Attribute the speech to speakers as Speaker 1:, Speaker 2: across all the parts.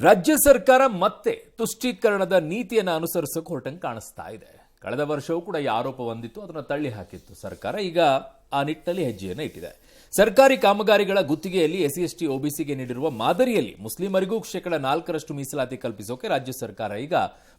Speaker 1: ರಾಜ್ಯ ಸರ್ಕಾರ ಮತ್ತೆ ತುಷ್ಟೀಕರಣದ ನೀತಿಯನ್ನು ಅನುಸರಿಸೋಕೆ ಹೊರಟಂಗೆ ಕಾಣಿಸ್ತಾ ಇದೆ. ಕಳೆದ ವರ್ಷವೂ ಕೂಡ ಈ ಆರೋಪ ಹೊಂದಿತ್ತು, ಅದನ್ನು ತಳ್ಳಿ ಹಾಕಿತ್ತು ಸರ್ಕಾರ. ಈಗ ಆ ನಿಟ್ಟಿನಲ್ಲಿ ಹೆಜ್ಜೆಯನ್ನು ಇಟ್ಟಿದೆ. ಸರ್ಕಾರಿ ಕಾಮಗಾರಿಗಳ ಗುತ್ತಿಗೆಯಲ್ಲಿ ಎಸ್ಸಿ ಒಬಿಸಿಗೆ ನೀಡಿರುವ ಮಾದರಿಯಲ್ಲಿ ಮುಸ್ಲಿಮರಿಗೂ 4% ಮೀಸಲಾತಿ ಕಲ್ಪಿಸೋಕೆ ರಾಜ್ಯ ಸರ್ಕಾರ ಈಗ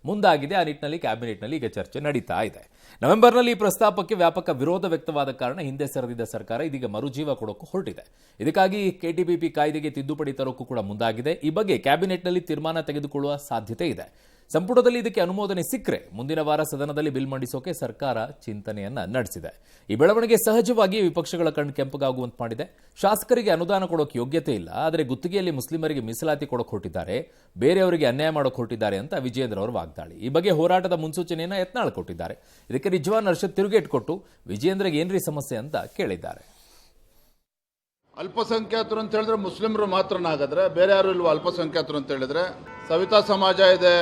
Speaker 1: ಮುಂದಾಗಿದೆ. ಆ ನಿಟ್ಟಿನಲ್ಲಿ ಕ್ಯಾಬಿನೆಟ್ನಲ್ಲಿ ಈಗ ಚರ್ಚೆ ನಡೀತಾ ಇದೆ. ನವೆಂಬರ್ನಲ್ಲಿ ಈ ಪ್ರಸ್ತಾಪಕ್ಕೆ ವ್ಯಾಪಕ ವಿರೋಧ ವ್ಯಕ್ತವಾದ ಕಾರಣ ಹಿಂದೆ ಸರಿದಿದ್ದ ಸರ್ಕಾರ ಇದೀಗ ಮರುಜೀವ ಕೊಡೋಕೆ ಹೊರಟಿದೆ. ಇದಕ್ಕಾಗಿ ಕೆಟಿಪಿಪಿ ಕಾಯ್ದೆಗೆ ತಿದ್ದುಪಡಿ ತರೋಕ್ಕೂ ಕೂಡ ಮುಂದಾಗಿದೆ. ಈ ಬಗ್ಗೆ ಕ್ಯಾಬಿನೆಟ್ನಲ್ಲಿ ತೀರ್ಮಾನ ತೆಗೆದುಕೊಳ್ಳುವ ಸಾಧ್ಯತೆ ಇದೆ. ಸಂಪುಟದಲ್ಲಿ ಇದಕ್ಕೆ ಅನುಮೋದನೆ ಸಿಕ್ಕರೆ ಮುಂದಿನ ವಾರ ಸದನದಲ್ಲಿ ಬಿಲ್ ಮಂಡಿಸೋಕೆ ಸರ್ಕಾರ ಚಿಂತನೆಯನ್ನ ನಡೆಸಿದೆ. ಈ ಬೆಳವಣಿಗೆ ಸಹಜವಾಗಿ ವಿಪಕ್ಷಗಳ ಕಣ್ಣು ಕೆಂಪಗಾಗುವಂತೆ ಮಾಡಿದೆ. ಶಾಸಕರಿಗೆ ಅನುದಾನ ಕೊಡೋಕೆ ಯೋಗ್ಯತೆ ಇಲ್ಲ, ಆದರೆ ಗುತ್ತಿಗೆಯಲ್ಲಿ ಮುಸ್ಲಿಮರಿಗೆ ಮೀಸಲಾತಿ ಕೊಡೋಕೆ ಹೊರಟಿದ್ದಾರೆ, ಬೇರೆಯವರಿಗೆ ಅನ್ಯಾಯ ಮಾಡೋಕೆ ಹೊರಟಿದ್ದಾರೆ ಅಂತ ವಿಜೇಂದ್ರ ಅವರು ವಾಗ್ದಾಳಿ. ಈ ಬಗ್ಗೆ ಹೋರಾಟದ ಮುನ್ಸೂಚನೆಯನ್ನ ಯತ್ನಾಳ್ ಕೊಟ್ಟಿದ್ದಾರೆ. ಇದಕ್ಕೆ ರಿಜ್ವಾನ್ ಅರ್ಷದ್ ತಿರುಗೇಟ್ ಕೊಟ್ಟು ವಿಜೇಂದ್ರಗೆ ಏನ್ರಿ ಸಮಸ್ಯೆ ಅಂತ ಕೇಳಿದ್ದಾರೆ.
Speaker 2: ಅಲ್ಪಸಂಖ್ಯಾತರು ಅಂತ ಹೇಳಿದ್ರೆ ಮುಸ್ಲಿಮರು ಮಾತ್ರನಾಗದ್ರೆ ಬೇರೆ ಯಾರು ಇಲ್ವಾ? ಅಲ್ಪಸಂಖ್ಯಾತರು ಅಂತ ಹೇಳಿದ್ರೆ ಸವಿತಾ ಸಮಾಜ ಇದೆ.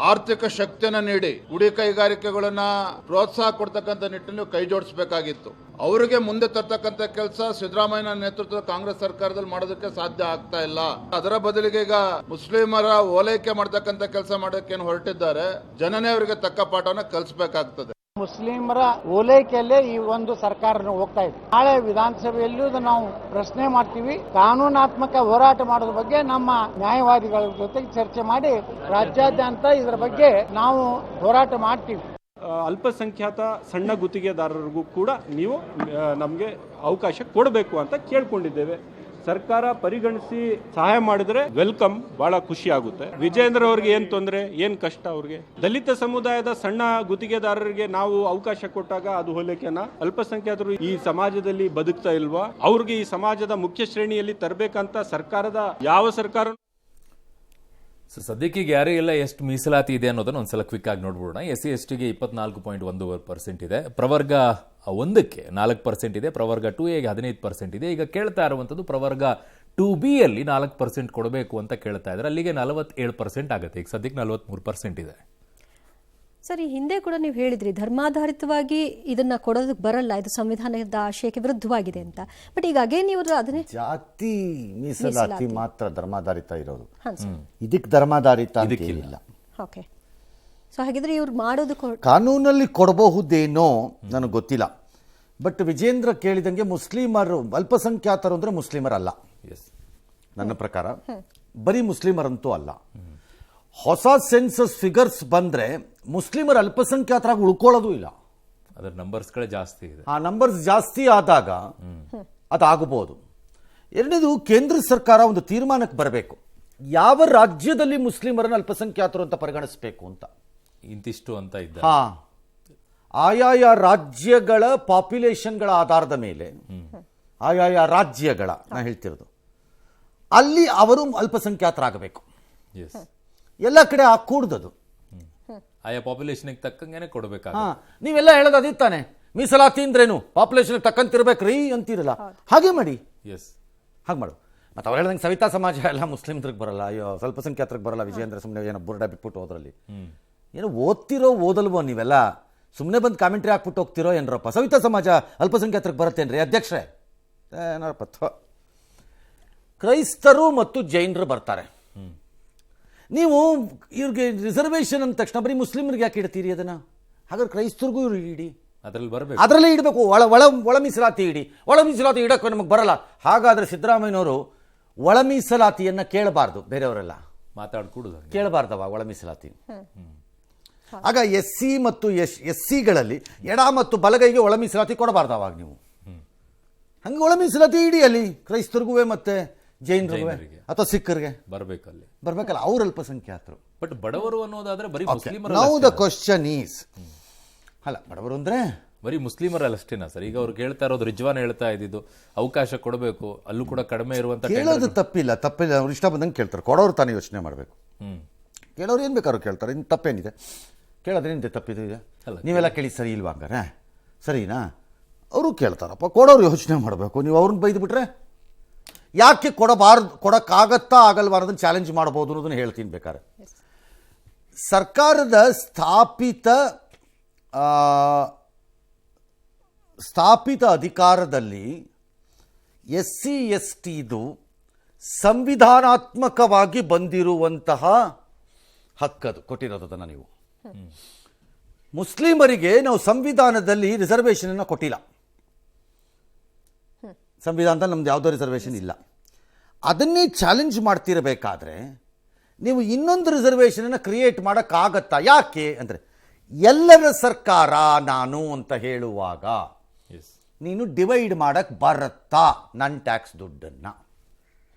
Speaker 2: ಆರ್ಥಿಕ ಶಕ್ತಿಯನ್ನ ನೀಡಿ ಗುಡಿ ಕೈಗಾರಿಕೆಗಳನ್ನ ಪ್ರೋತ್ಸಾಹ ಕೊಡ್ತಕ್ಕಂಥ ನಿಟ್ಟಿನಲ್ಲಿ ಕೈ ಜೋಡಿಸಬೇಕಾಗಿತ್ತು. ಅವರಿಗೆ ಮುಂದೆ ತರ್ತಕ್ಕಂಥ ಕೆಲಸ ಸಿದ್ದರಾಮಯ್ಯ ನೇತೃತ್ವದ ಕಾಂಗ್ರೆಸ್ ಸರ್ಕಾರದಲ್ಲಿ ಮಾಡೋದಕ್ಕೆ ಸಾಧ್ಯ ಆಗ್ತಾ ಇಲ್ಲ. ಅದರ ಬದಲಿಗೆ ಈಗ ಮುಸ್ಲಿಮರ ಓಲೈಕೆ ಮಾಡ್ತಕ್ಕಂಥ ಕೆಲಸ ಮಾಡೋಕೆ ಹೊರಟಿದ್ದಾರೆ. ಜನನೇ ಅವರಿಗೆ ತಕ್ಕ ಪಾಠವನ್ನ ಕಲಿಸಬೇಕಾಗ್ತದೆ.
Speaker 3: ಮುಸ್ಲಿಮರ ಓಲೈಕೆಯಲ್ಲೇ ಈ ಒಂದು ಸರ್ಕಾರ ಹೋಗ್ತಾ ಇದೆ. ನಾಳೆ ವಿಧಾನಸಭೆಯಲ್ಲೂ ನಾವು ಪ್ರಶ್ನೆ ಮಾಡ್ತೀವಿ. ಕಾನೂನಾತ್ಮಕ ಹೋರಾಟ ಮಾಡೋದ್ರ ಬಗ್ಗೆ ನಮ್ಮ ನ್ಯಾಯವಾದಿಗಳ ಜೊತೆಗೆ ಚರ್ಚೆ ಮಾಡಿ ರಾಜ್ಯಾದ್ಯಂತ ಇದರ ಬಗ್ಗೆ ನಾವು ಹೋರಾಟ ಮಾಡ್ತೀವಿ.
Speaker 4: ಅಲ್ಪಸಂಖ್ಯಾತ ಸಣ್ಣ ಗುತ್ತಿಗೆದಾರರಿಗೂ ಕೂಡ ನೀವು ನಮಗೆ ಅವಕಾಶ ಕೊಡಬೇಕು ಅಂತ ಕೇಳ್ಕೊಂಡಿದ್ದೇವೆ. ಸರ್ಕಾರ ಪರಿಗಣಿಸಿ ಸಹಾಯ ಮಾಡಿದ್ರೆ ವೆಲ್ಕಮ್, ಬಹಳ ಖುಷಿ ಆಗುತ್ತೆ. ವಿಜೇಂದ್ರ ಅವ್ರಿಗೆ ಏನ್ ತೊಂದರೆ, ಏನ್ ಕಷ್ಟ ಅವ್ರಿಗೆ? ದಲಿತ ಸಮುದಾಯದ ಸಣ್ಣ ಗುತ್ತಿಗೆದಾರರಿಗೆ ನಾವು ಅವಕಾಶ ಕೊಟ್ಟಾಗ ಅದು ಹೋಲಿಕೆನ ಅಲ್ಪಸಂಖ್ಯಾತರು ಈ ಸಮಾಜದಲ್ಲಿ ಬದುಕ್ತಾ ಇಲ್ವಾ? ಅವ್ರಿಗೆ ಈ ಸಮಾಜದ ಮುಖ್ಯ ಶ್ರೇಣಿಯಲ್ಲಿ ತರಬೇಕಂತ ಸರ್ಕಾರದ ಯಾವ ಸರ್ಕಾರ
Speaker 1: ಸದ್ಯಕ್ಕೆ ಯಾರೇ ಇಲ್ಲ ಎಷ್ಟು ಮೀಸಲಾತಿ ಇದೆ ಅನ್ನೋದನ್ನ ಒಂದ್ಸಲ ಕ್ವಿಕ್ ಆಗಿ ನೋಡ್ಬೋಣ. ಎಸ್ಸಿ ಎಸ್ಟಿಗೆ 24.1% ಇದೆ, ಪ್ರವರ್ಗ 1ಕ್ಕೆ 4% ಇದೆ, ಪ್ರವರ್ಗ 2ಎಗೆ 15% ಇದೆ. ಈಗ ಕೇಳ್ತಾ ಇರುವಂಥದ್ದು ಪ್ರವರ್ಗ 2ಬಿಯಲ್ಲಿ 4% ಕೊಡಬೇಕು ಅಂತ ಕೇಳ್ತಾ ಇದ್ದಾರೆ. ಅಲ್ಲಿಗೆ 47% ಆಗುತ್ತೆ. ಈಗ ಸದ್ಯಕ್ಕೆ 43% ಇದೆ.
Speaker 5: ಸರ್, ಈ ಹಿಂದೆ ಕೂಡ ನೀವು ಹೇಳಿದ್ರಿ ಧರ್ಮಾಧಾರಿತವಾಗಿ ಇದನ್ನ ಕೊಡೋದಕ್ಕೆ ಬರಲ್ಲ, ಇದು ಸಂವಿಧಾನದ ಆಶಯಕ್ಕೆ ವಿರುದ್ಧವಾಗಿದೆ ಅಂತ. ಬಟ್ ಈಗ ಅಗೇನ್ ಇವರು ಅದನ್ನೇ
Speaker 6: ಜಾತಿ ಮೀಸಲಾತಿ ಮಾತ್ರ ಧರ್ಮಾಧಾರಿತ ಇರೋದು, ಇದಕ್ಕೆ ಧರ್ಮಾಧಾರಿತ ಇಲ್ಲ.
Speaker 5: ಓಕೆ, ಸೊ ಹಾಗಿದ್ರೆ ಇವ್ರು ಮಾಡೋದು
Speaker 6: ಕಾನೂನಲ್ಲಿ ಕೊಡಬಹುದೇನೋ ನನಗೆ ಗೊತ್ತಿಲ್ಲ. ಬಟ್ ವಿಜೇಂದ್ರ ಕೇಳಿದಂಗೆ ಮುಸ್ಲಿಮರು ಅಲ್ಪಸಂಖ್ಯಾತರು ಅಂದ್ರೆ ಮುಸ್ಲಿಮರಲ್ಲ ನನ್ನ ಪ್ರಕಾರ. ಬರೀ ಮುಸ್ಲಿಮರಂತೂ ಅಲ್ಲ. ಹೊಸ ಸೆನ್ಸಸ್ ಫಿಗರ್ಸ್ ಬಂದ್ರೆ ಮುಸ್ಲಿಮರು ಅಲ್ಪಸಂಖ್ಯಾತರಾಗಿ ಉಳ್ಕೊಳ್ಳೋದು ಇಲ್ಲ.
Speaker 1: ಅದರ ನಂಬರ್ಸ್ಗಳೇ ಜಾಸ್ತಿ ಇದೆ.
Speaker 6: ಆ ನಂಬರ್ಸ್ ಜಾಸ್ತಿ ಆದಾಗ ಅದಾಗಬಹುದು. ಎರಡನೇದು, ಕೇಂದ್ರ ಸರ್ಕಾರ ಒಂದು ತೀರ್ಮಾನಕ್ಕೆ ಬರಬೇಕು, ಯಾವ ರಾಜ್ಯದಲ್ಲಿ ಮುಸ್ಲಿಮರನ್ನು ಅಲ್ಪಸಂಖ್ಯಾತರು ಅಂತ ಪರಿಗಣಿಸಬೇಕು ಅಂತ.
Speaker 1: ಇಂತಿಷ್ಟು ಅಂತ ಇದ್ದ
Speaker 6: ಆಯಾಯ ರಾಜ್ಯಗಳ ಪಾಪ್ಯುಲೇಷನ್ಗಳ ಆಧಾರದ ಮೇಲೆ, ಆಯಾಯ ರಾಜ್ಯಗಳ ನಾ ಹೇಳ್ತಿರೋದು, ಅಲ್ಲಿ ಅವರು ಅಲ್ಪಸಂಖ್ಯಾತರಾಗಬೇಕು. ಎಲ್ಲ ಕಡೆ ಕೂಡ್ದದು
Speaker 1: ಆಯಾ ಪಾಪ್ಯುಲೇಷನ್ಗೆ ತಕ್ಕಂಗೆ ಕೊಡಬೇಕಾಗ.
Speaker 6: ನೀವೆಲ್ಲ ಹೇಳೋದು ಅದೇ ತಾನೆ, ಮೀಸಲಾತಿ ಅಂದ್ರೇನು ಪಾಪ್ಯುಲೇಷನ್ ತಕ್ಕಂತಿರ್ಬೇಕ್ರಿ ಅಂತಿರಲ್ಲ. ಹಾಗೆ ಮಾಡಿ, ಹಾಗೆ ಮಾಡು. ಮತ್ತೆ ಅವ್ರು ಹೇಳ್ದಂಗೆ ಸವಿತಾ ಸಮಾಜ ಎಲ್ಲ ಮುಸ್ಲಿಮ್ರಿಗೆ ಬರಲ್ಲ, ಅಯ್ಯೋ ಅಲ್ಪಸಂಖ್ಯಾತರಿಗೆ ಬರಲ್ಲ. ವಿಜೇಂದ್ರ ಸುಮ್ಮನೆ ಏನೋ ಬುರ್ಡ ಬಿಟ್ಬಿಟ್ಟು ಹೋದ್ರಲ್ಲಿ ಏನೋ ಓದ್ತಿರೋ ಓದಲ್ವೋ ನೀವೆಲ್ಲ? ಸುಮ್ಮನೆ ಬಂದು ಕಾಮೆಂಟ್ರಿ ಹಾಕ್ಬಿಟ್ಟು ಹೋಗ್ತಿರೋ ಏನ್ರಪ್ಪ? ಸವಿತಾ ಸಮಾಜ ಅಲ್ಪಸಂಖ್ಯಾತರಿಗೆ ಬರುತ್ತೇನ್ರಿ ಅಧ್ಯಕ್ಷರೇ? ಏನಾರಪ್ಪ. ಕ್ರೈಸ್ತರು ಮತ್ತು ಜೈನರು ಬರ್ತಾರೆ. ನೀವು ಇವ್ರಿಗೆ ರಿಸರ್ವೇಷನ್ ಅಂದ ತಕ್ಷಣ ಬರೀ ಮುಸ್ಲಿಮರಿಗೆ ಯಾಕೆ ಇಡ್ತೀರಿ ಅದನ್ನ? ಹಾಗಾದ್ರೆ ಕ್ರೈಸ್ತರಿಗೂ ಇವ್ರು ಇಡಿ, ಅದರಲ್ಲೇ ಇಡಬೇಕು. ಒಳ ಮೀಸಲಾತಿ ಇಡಿ. ಒಳ ಮೀಸಲಾತಿ ಇಡಕ್ಕೆ ನಮಗೆ ಬರಲ್ಲ. ಹಾಗಾದ್ರೆ ಸಿದ್ದರಾಮಯ್ಯನವರು ಒಳ ಮೀಸಲಾತಿಯನ್ನ ಕೇಳಬಾರ್ದು, ಬೇರೆಯವರೆಲ್ಲ
Speaker 1: ಮಾತಾಡ್ಕೂಡುದು
Speaker 6: ಕೇಳಬಾರ್ದವ ಒಳ ಮೀಸಲಾತಿ. ಆಗ ಎಸ್ಸಿ ಮತ್ತು ಎಸ್ಸಿಗಳಲ್ಲಿ ಎಡ ಮತ್ತು ಬಲಗೈಗೆ ಒಳ ಮೀಸಲಾತಿ ಕೊಡಬಾರ್ದು. ಅವಾಗ ನೀವು ಹಂಗೆ ಒಳ ಮೀಸಲಾತಿ ಇಡಿ ಅಲ್ಲಿ ಕ್ರೈಸ್ತರಿಗೂ ಮತ್ತೆ ಜೈನರಿಗೆ ಅಥವಾ ಸಿಖ್ಖರಿಗೆ ಬರ್ಬೇಕಲ್ಲ. ಅವ್ರ ಅಲ್ಪಸಂಖ್ಯಾತರು.
Speaker 1: ಬಟ್ ಬಡವರು ಅನ್ನೋದಾದ್ರೆ ಬರೀ ಮುಸ್ಲಿಮರ.
Speaker 6: ನೌ ದ ಕ್ವಶನ್ ಈಸ್, ಅಲ್ಲ ಬಡವರು ಅಂದ್ರೆ
Speaker 1: ಬರೀ ಮುಸ್ಲಿಮರಲ್ಲ ಅಷ್ಟೇನಾ ಸರ್? ಈಗ ಅವ್ರು ಕೇಳ್ತಾ ಇರೋದು, ರಿಜ್ವಾನ್ ಹೇಳ್ತಾ ಇದ್ದಿದ್ದು ಅವಕಾಶ ಕೊಡಬೇಕು, ಅಲ್ಲೂ ಕೂಡ ಕಡಿಮೆ ಇರುವಂತ.
Speaker 6: ಕೇಳೋದು ತಪ್ಪಿಲ್ಲ, ಅವ್ರು ಇಷ್ಟ ಬಂದಂಗೆ ಕೇಳ್ತಾರೆ. ಕೊಡೋರು ತಾನೇ ಯೋಚನೆ ಮಾಡಬೇಕು. ಕೇಳೋರು ಏನ್ ಬೇಕಾದ್ರು ಕೇಳ್ತಾರೆ, ಇನ್ನು ತಪ್ಪೇನಿದೆ? ಕೇಳೋದ್ರಿಂದ ತಪ್ಪಿದೆ? ನೀವೆಲ್ಲ ಕೇಳಿ ಸರಿ ಇಲ್ವಾ? ಹಂಗಾರೆ ಸರಿನಾ? ಅವರು ಕೇಳ್ತಾರಪ್ಪ, ಕೊಡೋರು ಯೋಚನೆ ಮಾಡಬೇಕು. ನೀವು ಅವ್ರನ್ನ ಬೈದು ಬಿಟ್ರೆ ಯಾಕೆ ಕೊಡಬಾರ್ದು, ಕೊಡಕ್ಕಾಗತ್ತಾ ಆಗಲ್ವಾ ಅನ್ನೋದನ್ನ ಚಾಲೆಂಜ್ ಮಾಡಬಹುದು ಅನ್ನೋದನ್ನ ಹೇಳ್ತೀನಿ ಬೇಕಾದ್ರೆ. ಸರ್ಕಾರದ ಸ್ಥಾಪಿತ ಅಧಿಕಾರದಲ್ಲಿ ಎಸ್ಸಿ ಎಸ್ಟಿದು ಸಂವಿಧಾನಾತ್ಮಕವಾಗಿ ಬಂದಿರುವಂತಹ ಹಕ್ಕದು ಕೊಟ್ಟಿರೋದನ್ನು ನೀವು. ಮುಸ್ಲಿಮರಿಗೆ ನಾವು ಸಂವಿಧಾನದಲ್ಲಿ ರಿಸರ್ವೇಷನ್ ಅನ್ನು ಕೊಟ್ಟಿಲ್ಲ. ಸಂವಿಧಾನದಲ್ಲಿ ನಮ್ದು ಯಾವುದೋ ರಿಸರ್ವೇಷನ್ ಇಲ್ಲ. ಅದನ್ನೇ ಚಾಲೆಂಜ್ ಮಾಡ್ತಿರಬೇಕಾದ್ರೆ ನೀವು ಇನ್ನೊಂದು ರಿಸರ್ವೇಷನನ್ನು ಕ್ರಿಯೇಟ್ ಮಾಡೋಕ್ಕಾಗತ್ತಾ? ಯಾಕೆ ಅಂದರೆ ಎಲ್ಲರ ಸರ್ಕಾರ ನಾನು ಅಂತ ಹೇಳುವಾಗ ನೀನು ಡಿವೈಡ್ ಮಾಡಕ್ಕೆ ಬರುತ್ತಾ ನನ್ನ ಟ್ಯಾಕ್ಸ್ ದುಡ್ಡನ್ನು?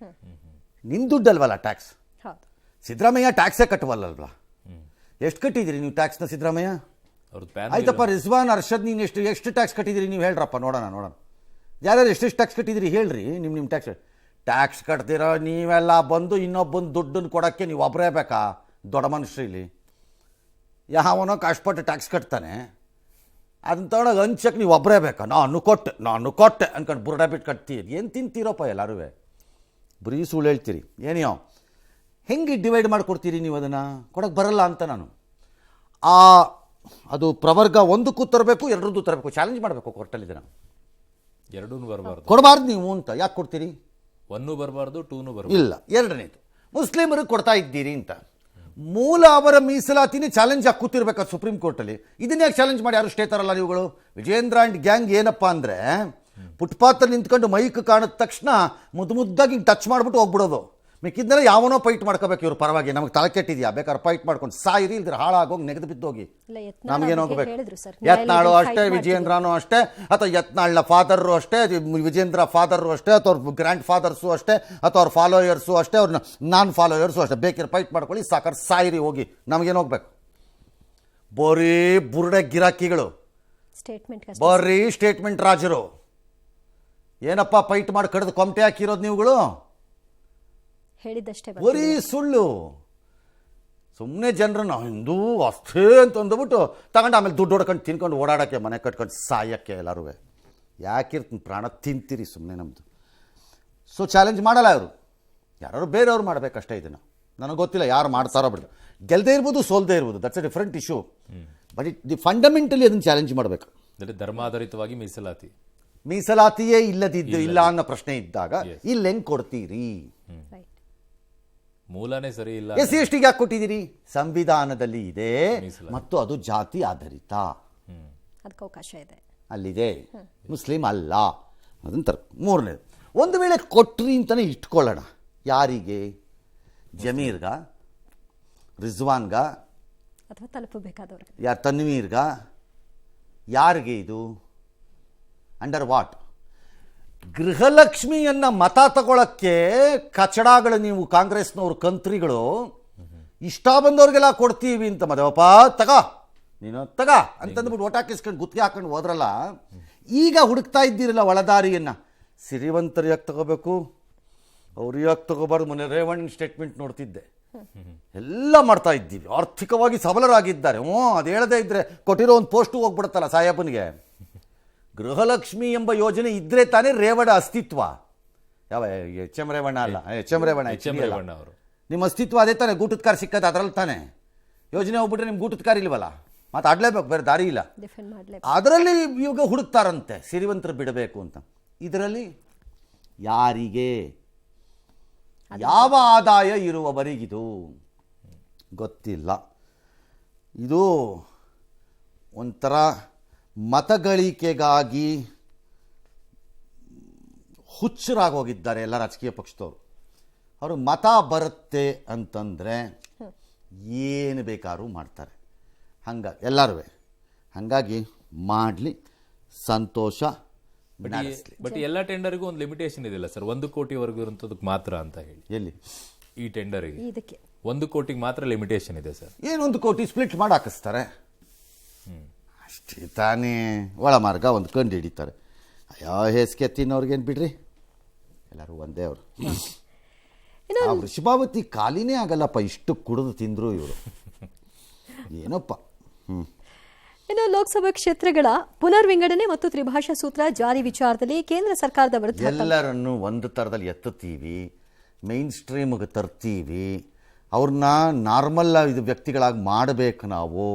Speaker 6: ನಿನ್ನ ದುಡ್ಡಲ್ವಲ್ಲ ಟ್ಯಾಕ್ಸ್. ಸಿದ್ದರಾಮಯ್ಯ ಟ್ಯಾಕ್ಸೇ ಕಟ್ಟುವಲ್ಲಲ್ವ? ಎಷ್ಟು ಕಟ್ಟಿದ್ದೀರಿ ನೀವು ಟ್ಯಾಕ್ಸ್ನ ಸಿದ್ದರಾಮಯ್ಯ? ಆಯ್ತಪ್ಪ, ರಿಜ್ವಾನ್ ಅರ್ಷದ್ ನೀನು ಎಷ್ಟು ಟ್ಯಾಕ್ಸ್ ಕಟ್ಟಿದ್ದೀರಿ ನೀವು ಹೇಳ್ರಪ್ಪ, ನೋಡೋಣ. ಯಾರ್ಯಾರು ಎಷ್ಟೆಷ್ಟು ಟ್ಯಾಕ್ಸ್ ಕಟ್ಟಿದ್ದೀರಿ ಹೇಳ್ರಿ. ನಿಮ್ಮ ಟ್ಯಾಕ್ಸ್ ಕಟ್ತೀರ ನೀವೆಲ್ಲ ಬಂದು ಇನ್ನೊಬ್ಬಂದು ದುಡ್ಡನ್ನು ಕೊಡೋಕ್ಕೆ ನೀವು ಒಬ್ಬರೇ ಬೇಕಾ? ದೊಡ್ಡ ಮನುಷ್ಯರು ಇಲ್ಲಿ ಯಾವನೋ ಕಷ್ಟಪಟ್ಟು ಟ್ಯಾಕ್ಸ್ ಕಟ್ತಾನೆ, ಅದನ್ನ ತಗೊಂಡಾಗ ಹಂಚಕ್ಕೆ ನೀವು ಒಬ್ಬರೇ ಬೇಕಾ? ನಾನು ಕೊಟ್ಟೆ ಅನ್ಕೊಂಡು ಬುರ್ಡ ಬಿಟ್ಟು ಕಟ್ತೀರಿ. ಏನು ತಿಂತೀರಪ್ಪ ಎಲ್ಲರೂ? ಬರೀ ಸುಳ್ಳು ಹೇಳ್ತೀರಿ. ಏನೋ ಹೆಂಗೆ ಡಿವೈಡ್ ಮಾಡಿಕೊಡ್ತೀರಿ ನೀವು? ಅದನ್ನು ಕೊಡೋಕ್ಕೆ ಬರಲ್ಲ ಅಂತ ನಾನು ಅದು ಪ್ರವರ್ಗ ಒಂದಕ್ಕೂ ತರಬೇಕು, ಎರಡರದ್ದು ತರಬೇಕು, ಚಾಲೆಂಜ್ ಮಾಡಬೇಕು ಕೋರ್ಟಲ್ಲಿ. ಇದನ್ನು
Speaker 1: ಎರಡೂ ಬರಬಾರ್ದು,
Speaker 6: ಕೊಡಬಾರ್ದು ನೀವು ಅಂತ. ಯಾಕೆ ಕೊಡ್ತೀರಿ?
Speaker 1: ಒನ್ನೂ ಬರಬಾರ್ದು, ಟೂನು ಬರಬಾರ್ದು.
Speaker 6: ಇಲ್ಲ, ಎರಡನೇದು ಮುಸ್ಲಿಮರಿಗೆ ಕೊಡ್ತಾ ಇದ್ದೀರಿ ಅಂತ ಮೂಲ ಅವರ ಮೀಸಲಾತಿನೇ ಚಾಲೆಂಜ್ ಆಗಿ ಕೂತಿರ್ಬೇಕಾದ್ರೆ ಸುಪ್ರೀಂ ಕೋರ್ಟಲ್ಲಿ. ಇದನ್ನ ಯಾಕೆ ಚಾಲೆಂಜ್ ಮಾಡಿ ಯಾರು ಸ್ಟೇ ತರಲ್ಲ ನೀವುಗಳು? ವಿಜೇಂದ್ರ ಆ್ಯಂಡ್ ಗ್ಯಾಂಗ್ ಏನಪ್ಪ ಅಂದರೆ ಫುಟ್ಪಾತಲ್ಲಿ ನಿಂತ್ಕೊಂಡು ಮೈಕ್ ಕಾಣಿದ ತಕ್ಷಣ ಮುದ್ದಾಗಿ ಟಚ್ ಮಾಡಿಬಿಟ್ಟು ಹೋಗ್ಬಿಡೋದು. ಮಿಕ್ಕಿದ್ಮೇಲೆ ಯಾವನೋ ಫೈಟ್ ಮಾಡ್ಕೋಬೇಕು ಇವ್ರು ಪರವಾಗಿ. ನಮಗೆ ತಲೆ ಕೆಟ್ಟಿದ್ಯಾ? ಬೇಕಾದ್ರೆ ಫೈಟ್ ಮಾಡ್ಕೊಂಡು ಸಾಯಿರಿ, ಇಲ್ದ್ರೆ ಹಾಳಾಗೋಗಿ ನೆಗೆದು ಬಿದ್ದೋಗಿ ನಮಗೇನು ಹೋಗ್ಬೇಕು? ಯತ್ನಾಳು ಅಷ್ಟೇ, ವಿಜೇಂದ್ರನೂ ಅಷ್ಟೇ, ಅಥವಾ ಯತ್ನಾಳ್ನ ಫಾದರ್ರು ಅಷ್ಟೇ, ವಿಜೇಂದ್ರ ಫಾದರ್ರು ಅಷ್ಟೇ, ಅಥವಾ ಅವ್ರ ಗ್ರ್ಯಾಂಡ್ ಫಾದರ್ಸು ಅಷ್ಟೇ, ಅಥವಾ ಅವ್ರ ಫಾಲೋಯರ್ಸು ಅಷ್ಟೇ, ಅವ್ರನ್ನ ನಾನ್ ಫಾಲೋಯರ್ಸು ಅಷ್ಟೇ. ಬೇಕಿರೋ ಫೈಟ್ ಮಾಡ್ಕೊಳ್ಳಿ, ಸಾಕಾದ್ರೆ ಸಾಯಿರಿ ಹೋಗಿ, ನಮಗೇನು ಹೋಗ್ಬೇಕು? ಬರೀ ಬುರುಡೆ ಗಿರಾಕಿಗಳು, ಬರೀ ಸ್ಟೇಟ್ಮೆಂಟ್ ರಾಜರು. ಏನಪ್ಪ ಫೈಟ್ ಮಾಡಿ ಕಡ್ದು ಕೊಮಟೆ ಹಾಕಿರೋದು ನೀವುಗಳು?
Speaker 5: ಹೇಳಿದಷ್ಟೇ
Speaker 6: ಬರೀ ಸುಳ್ಳು. ಸುಮ್ಮನೆ ಜನರನ್ನು ಹಿಂದೂ ಅಷ್ಟೇ ಅಂತ ಅಂದ್ಬಿಟ್ಟು ತಗೊಂಡು ಆಮೇಲೆ ದುಡ್ಡು ಹೊಡ್ಕೊಂಡು ತಿನ್ಕೊಂಡು ಓಡಾಡೋಕ್ಕೆ, ಮನೆ ಕಟ್ಕೊಂಡು ಸಾಯಕ್ಕೆ ಎಲ್ಲರೂ. ಯಾಕಿರ್ತೀನಿ ಪ್ರಾಣ ತಿಂತೀರಿ ಸುಮ್ಮನೆ ನಮ್ಮದು. ಸೊ ಚಾಲೆಂಜ್ ಮಾಡಲ್ಲ ಅವರು, ಯಾರು ಬೇರೆಯವ್ರು ಮಾಡಬೇಕಷ್ಟೇ. ಇದನ್ನು ನನಗೆ ಗೊತ್ತಿಲ್ಲ ಯಾರು ಮಾಡ್ತಾರೋ ಬಿಡು. ಗೆಲ್ಲದೇ ಇರ್ಬೋದು, ಸೋಲ್ದೇ ಇರ್ಬೋದು, that's a different issue. But the fundamentally ಅದನ್ನು ಚಾಲೆಂಜ್ ಮಾಡಬೇಕು.
Speaker 1: ಧರ್ಮಾಧಾರಿತವಾಗಿ
Speaker 6: ಮೀಸಲಾತಿಯೇ ಇಲ್ಲ ಅನ್ನೋ ಪ್ರಶ್ನೆ ಇದ್ದಾಗ ಇಲ್ಲಿ ಹೆಂಗೆ ಕೊಡ್ತೀರಿ?
Speaker 1: ಮೂಲನೇ ಸರಿ ಇಲ್ಲ.
Speaker 6: ಎಸ್ ಸಿ ಎಸ್ಟಿಗೆ ಯಾಕೆ ಕೊಟ್ಟಿದ್ದೀರಿ? ಸಂವಿಧಾನದಲ್ಲಿ ಇದೆ ಮತ್ತು ಅದು ಜಾತಿ ಆಧಾರಿತ,
Speaker 5: ಅದಕ್ಕೆ ಅವಕಾಶ ಇದೆ,
Speaker 6: ಅಲ್ಲಿದೆ. ಮುಸ್ಲಿಂ ಅಲ್ಲ ಅದಂತ. ಮೂರನೇದು, ಒಂದು ವೇಳೆ ಕೊಟ್ರಿ ಅಂತಲೇ ಇಟ್ಕೊಳ್ಳೋಣ, ಯಾರಿಗೆ? ಜಮೀರ್ಗ, ರಿಜ್ವಾನ್ಗ,
Speaker 5: ಅಥವಾ ತಲುಪಬೇಕಾದವ್ರಿಗೆ,
Speaker 6: ಯಾರು ತನ್ವೀರ್ಗ, ಯಾರಿಗೆ ಇದು? Under what? ಗೃಹಲಕ್ಷ್ಮಿಯನ್ನ ಮತ ತಗೊಳಕ್ಕೆ ಕಚಡಗಳು ನೀವು ಕಾಂಗ್ರೆಸ್ನವ್ರು, ಕಂತ್ರಿಗಳು. ಇಷ್ಟ ಬಂದವ್ರಿಗೆಲ್ಲ ಕೊಡ್ತೀವಿ ಅಂತ ಮದವಪ್ಪ ನೀನು ತಗ ಅಂತಂದ್ಬಿಟ್ಟು ಓಟ್ ಹಾಕಿಸ್ಕೊಂಡು ಗುತ್ತಿಗೆ ಹಾಕೊಂಡು ಹೋದ್ರಲ್ಲ. ಈಗ ಹುಡುಕ್ತಾ ಇದ್ದೀರಲ್ಲ ಒಳದಾರಿಯನ್ನು. ಸಿರಿವಂತರು ಯಾಕೆ ತಗೋಬೇಕು, ಅವ್ರು ಯಾಕೆ ತಗೋಬಾರ್ದು? ಮೊನ್ನೆ ರೇವಣ್ಣ ಸ್ಟೇಟ್ಮೆಂಟ್ ನೋಡ್ತಿದ್ದೆ. ಎಲ್ಲ ಮಾಡ್ತಾ ಇದ್ದೀವಿ, ಆರ್ಥಿಕವಾಗಿ ಸಬಲರಾಗಿದ್ದಾರೆ. ಅದು ಹೇಳದೇ ಇದ್ದರೆ ಕೊಟ್ಟಿರೋ ಒಂದು ಪೋಸ್ಟು ಹೋಗ್ಬಿಡುತ್ತಲ್ಲ ಸಾಯಪ್ಪನಿಗೆ. ಗೃಹಲಕ್ಷ್ಮಿ ಎಂಬ ಯೋಜನೆ ಇದ್ರೆ ತಾನೇ ರೇವಣ್ಣ ಅಸ್ತಿತ್ವ. ಯಾವ ಎಚ್ ಎಂ ರೇವಣ್ಣ ಅಲ್ಲ, ಎಚ್ ಎಂ ರೇವಣ್ಣ ಅವರು. ನಿಮ್ಮ ಅಸ್ತಿತ್ವ ಅದೇ ತಾನೇ, ಗೂಟದ ಕಾರ್ ಸಿಕ್ಕದು ಅದರಲ್ಲಿ ತಾನೇ. ಯೋಜನೆ ಹೋಗ್ಬಿಟ್ರೆ ನಿಮ್ಗೆ ಗೂಟದ ಕಾರ್ ಇಲ್ವಲ್ಲ, ಮಾತಾಡಲೇಬೇಕು, ಬೇರೆ ದಾರಿ ಇಲ್ಲ. ಅದರಲ್ಲಿ ಇವಾಗ ಹುಡುಕ್ತಾರಂತೆ ಸಿರಿವಂತರು ಬಿಡಬೇಕು ಅಂತ. ಇದರಲ್ಲಿ ಯಾರಿಗೆ, ಯಾವ ಆದಾಯ ಇರುವವರಿಗಿದು ಗೊತ್ತಿಲ್ಲ. ಇದು ಒಂಥರ ಮತಗಳಿಕೆಗಾಗಿ ಹುಚ್ಚರಾಗೋಗಿದ್ದಾರೆ ಎಲ್ಲ ರಾಜಕೀಯ ಪಕ್ಷದವರು. ಅವರು ಮತ ಬರುತ್ತೆ ಅಂತಂದರೆ ಏನು ಬೇಕಾದ್ರೂ ಮಾಡ್ತಾರೆ. ಎಲ್ಲರೂ ಹಾಗಾಗಿ ಮಾಡಲಿ, ಸಂತೋಷ.
Speaker 1: ಬಟ್ ಎಲ್ಲ ಟೆಂಡರ್ಗೂ ಒಂದು ಲಿಮಿಟೇಷನ್ ಇದೆಯಲ್ಲ ಸರ್, 1 ಕೋಟಿವರೆಗೂ ಇರುವಂಥದ್ದಕ್ಕೆ ಮಾತ್ರ ಅಂತ ಹೇಳಿ.
Speaker 6: ಎಲ್ಲಿ?
Speaker 1: ಈ ಟೆಂಡರಿಗೆ 1 ಕೋಟಿಗೆ ಮಾತ್ರ ಲಿಮಿಟೇಷನ್ ಇದೆ ಸರ್.
Speaker 6: ಏನು 1 ಕೋಟಿ ಸ್ಪ್ಲಿಟ್ ಮಾಡಿ ಹಾಕಿಸ್ತಾರೆ ಅಷ್ಟೇ ತಾನೇ. ಒಳ ಮಾರ್ಗ ಒಂದು ಕಂಡು ಹಿಡಿತಾರೆ. ಅಯ್ಯೋ ಹೇಸಿಗೆ ತಿನ್ನೋರ್ಗೇನು ಬಿಡ್ರಿ, ಎಲ್ಲರೂ ಒಂದೇ ಅವರು. ಆ ವೃಷಭಾವತಿ ಖಾಲಿನೇ ಆಗಲ್ಲಪ್ಪ, ಇಷ್ಟು ಕುಡಿದು ತಿಂದ್ರು ಇವರು. ಏನಪ್ಪ.
Speaker 5: ಇನ್ನು ಲೋಕಸಭಾ ಕ್ಷೇತ್ರಗಳ ಪುನರ್ವಿಂಗಡಣೆ ಮತ್ತು ತ್ರಿಭಾಷಾ ಸೂತ್ರ ಜಾರಿ ವಿಚಾರದಲ್ಲಿ ಕೇಂದ್ರ ಸರ್ಕಾರದ ವಿರುದ್ಧ
Speaker 6: ಎಲ್ಲರನ್ನು ಒಂದು ಥರದಲ್ಲಿ ಎತ್ತುತ್ತೀವಿ, ಮೈನ್ ಸ್ಟ್ರೀಮ್ಗೆ ತರ್ತೀವಿ, ಅವ್ರನ್ನ ನಾರ್ಮಲ್ ಇದು ವ್ಯಕ್ತಿಗಳಾಗಿ ಮಾಡಬೇಕು ನಾವು.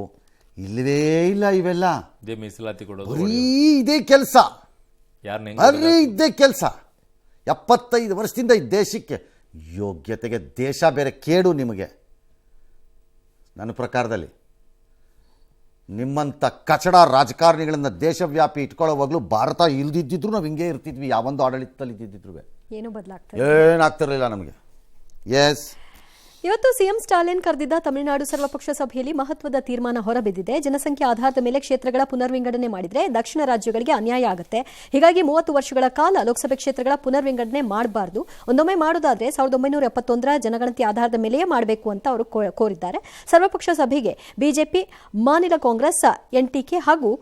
Speaker 6: ಇಲ್ಲವೇ ಇಲ್ಲ ಇವೆಲ್ಲ.
Speaker 1: ಮೀಸಲಾತಿ ಕೊಡೋದು
Speaker 6: ಬರೀ ಇದೇ ಕೆಲಸ, ಬರೀ ಇದೇ ಕೆಲಸ. 75 ವರ್ಷದಿಂದ ಈ ದೇಶಕ್ಕೆ ಯೋಗ್ಯತೆಗೆ ದೇಶ ಬೇರೆ ಕೇಡು ನಿಮಗೆ. ನನ್ನ ಪ್ರಕಾರದಲ್ಲಿ ನಿಮ್ಮಂಥ ಕಚಡ ರಾಜಕಾರಣಿಗಳನ್ನು ದೇಶವ್ಯಾಪಿ ಇಟ್ಕೊಳ್ಳೋವಾಗಲೂ ಭಾರತ ಇಲ್ದಿದ್ದಿದ್ರು ನಾವು ಹಿಂಗೆ ಇರ್ತಿದ್ವಿ, ಯಾವೊಂದು ಆಡಳಿತದಲ್ಲಿ ಇದ್ದಿದ್ರು
Speaker 5: ಏನು ಬದಲಾಗ್ತದೆ,
Speaker 6: ಏನಾಗ್ತಿರಲಿಲ್ಲ ನಮಗೆ. ಎಸ್,
Speaker 5: ಇವತ್ತು ಸಿಎಂ ಸ್ಟಾಲಿನ್ ಕರೆದಿದ್ದ ತಮಿಳುನಾಡು ಸರ್ವಪಕ್ಷ ಸಭೆಯಲ್ಲಿ ಮಹತ್ವದ ತೀರ್ಮಾನ ಹೊರಬಿದ್ದಿದೆ. ಜನಸಂಖ್ಯೆ ಆಧಾರದ ಮೇಲೆ ಕ್ಷೇತ್ರಗಳ ಪುನರ್ವಿಂಗಡಣೆ ಮಾಡಿದ್ರೆ ದಕ್ಷಿಣ ರಾಜ್ಯಗಳಿಗೆ ಅನ್ಯಾಯ ಆಗುತ್ತೆ. ಹೀಗಾಗಿ 30 ವರ್ಷಗಳ ಕಾಲ ಲೋಕಸಭೆ ಕ್ಷೇತ್ರಗಳ ಪುನರ್ವಿಂಗಡಣೆ ಮಾಡಬಾರದು. ಒಂದೊಮ್ಮೆ ಮಾಡೋದಾದ್ರೆ 1971 ಜನಗಣತಿ ಆಧಾರದ ಮೇಲೆಯೇ ಮಾಡಬೇಕು ಅಂತ ಅವರು ಕೋರಿದ್ದಾರೆ. ಸರ್ವಪಕ್ಷ ಸಭೆಗೆ ಬಿಜೆಪಿ, ಮಾನಿಲ ಕಾಂಗ್ರೆಸ್, ಎನ್ಟಿಕೆ ಹಾಗೂ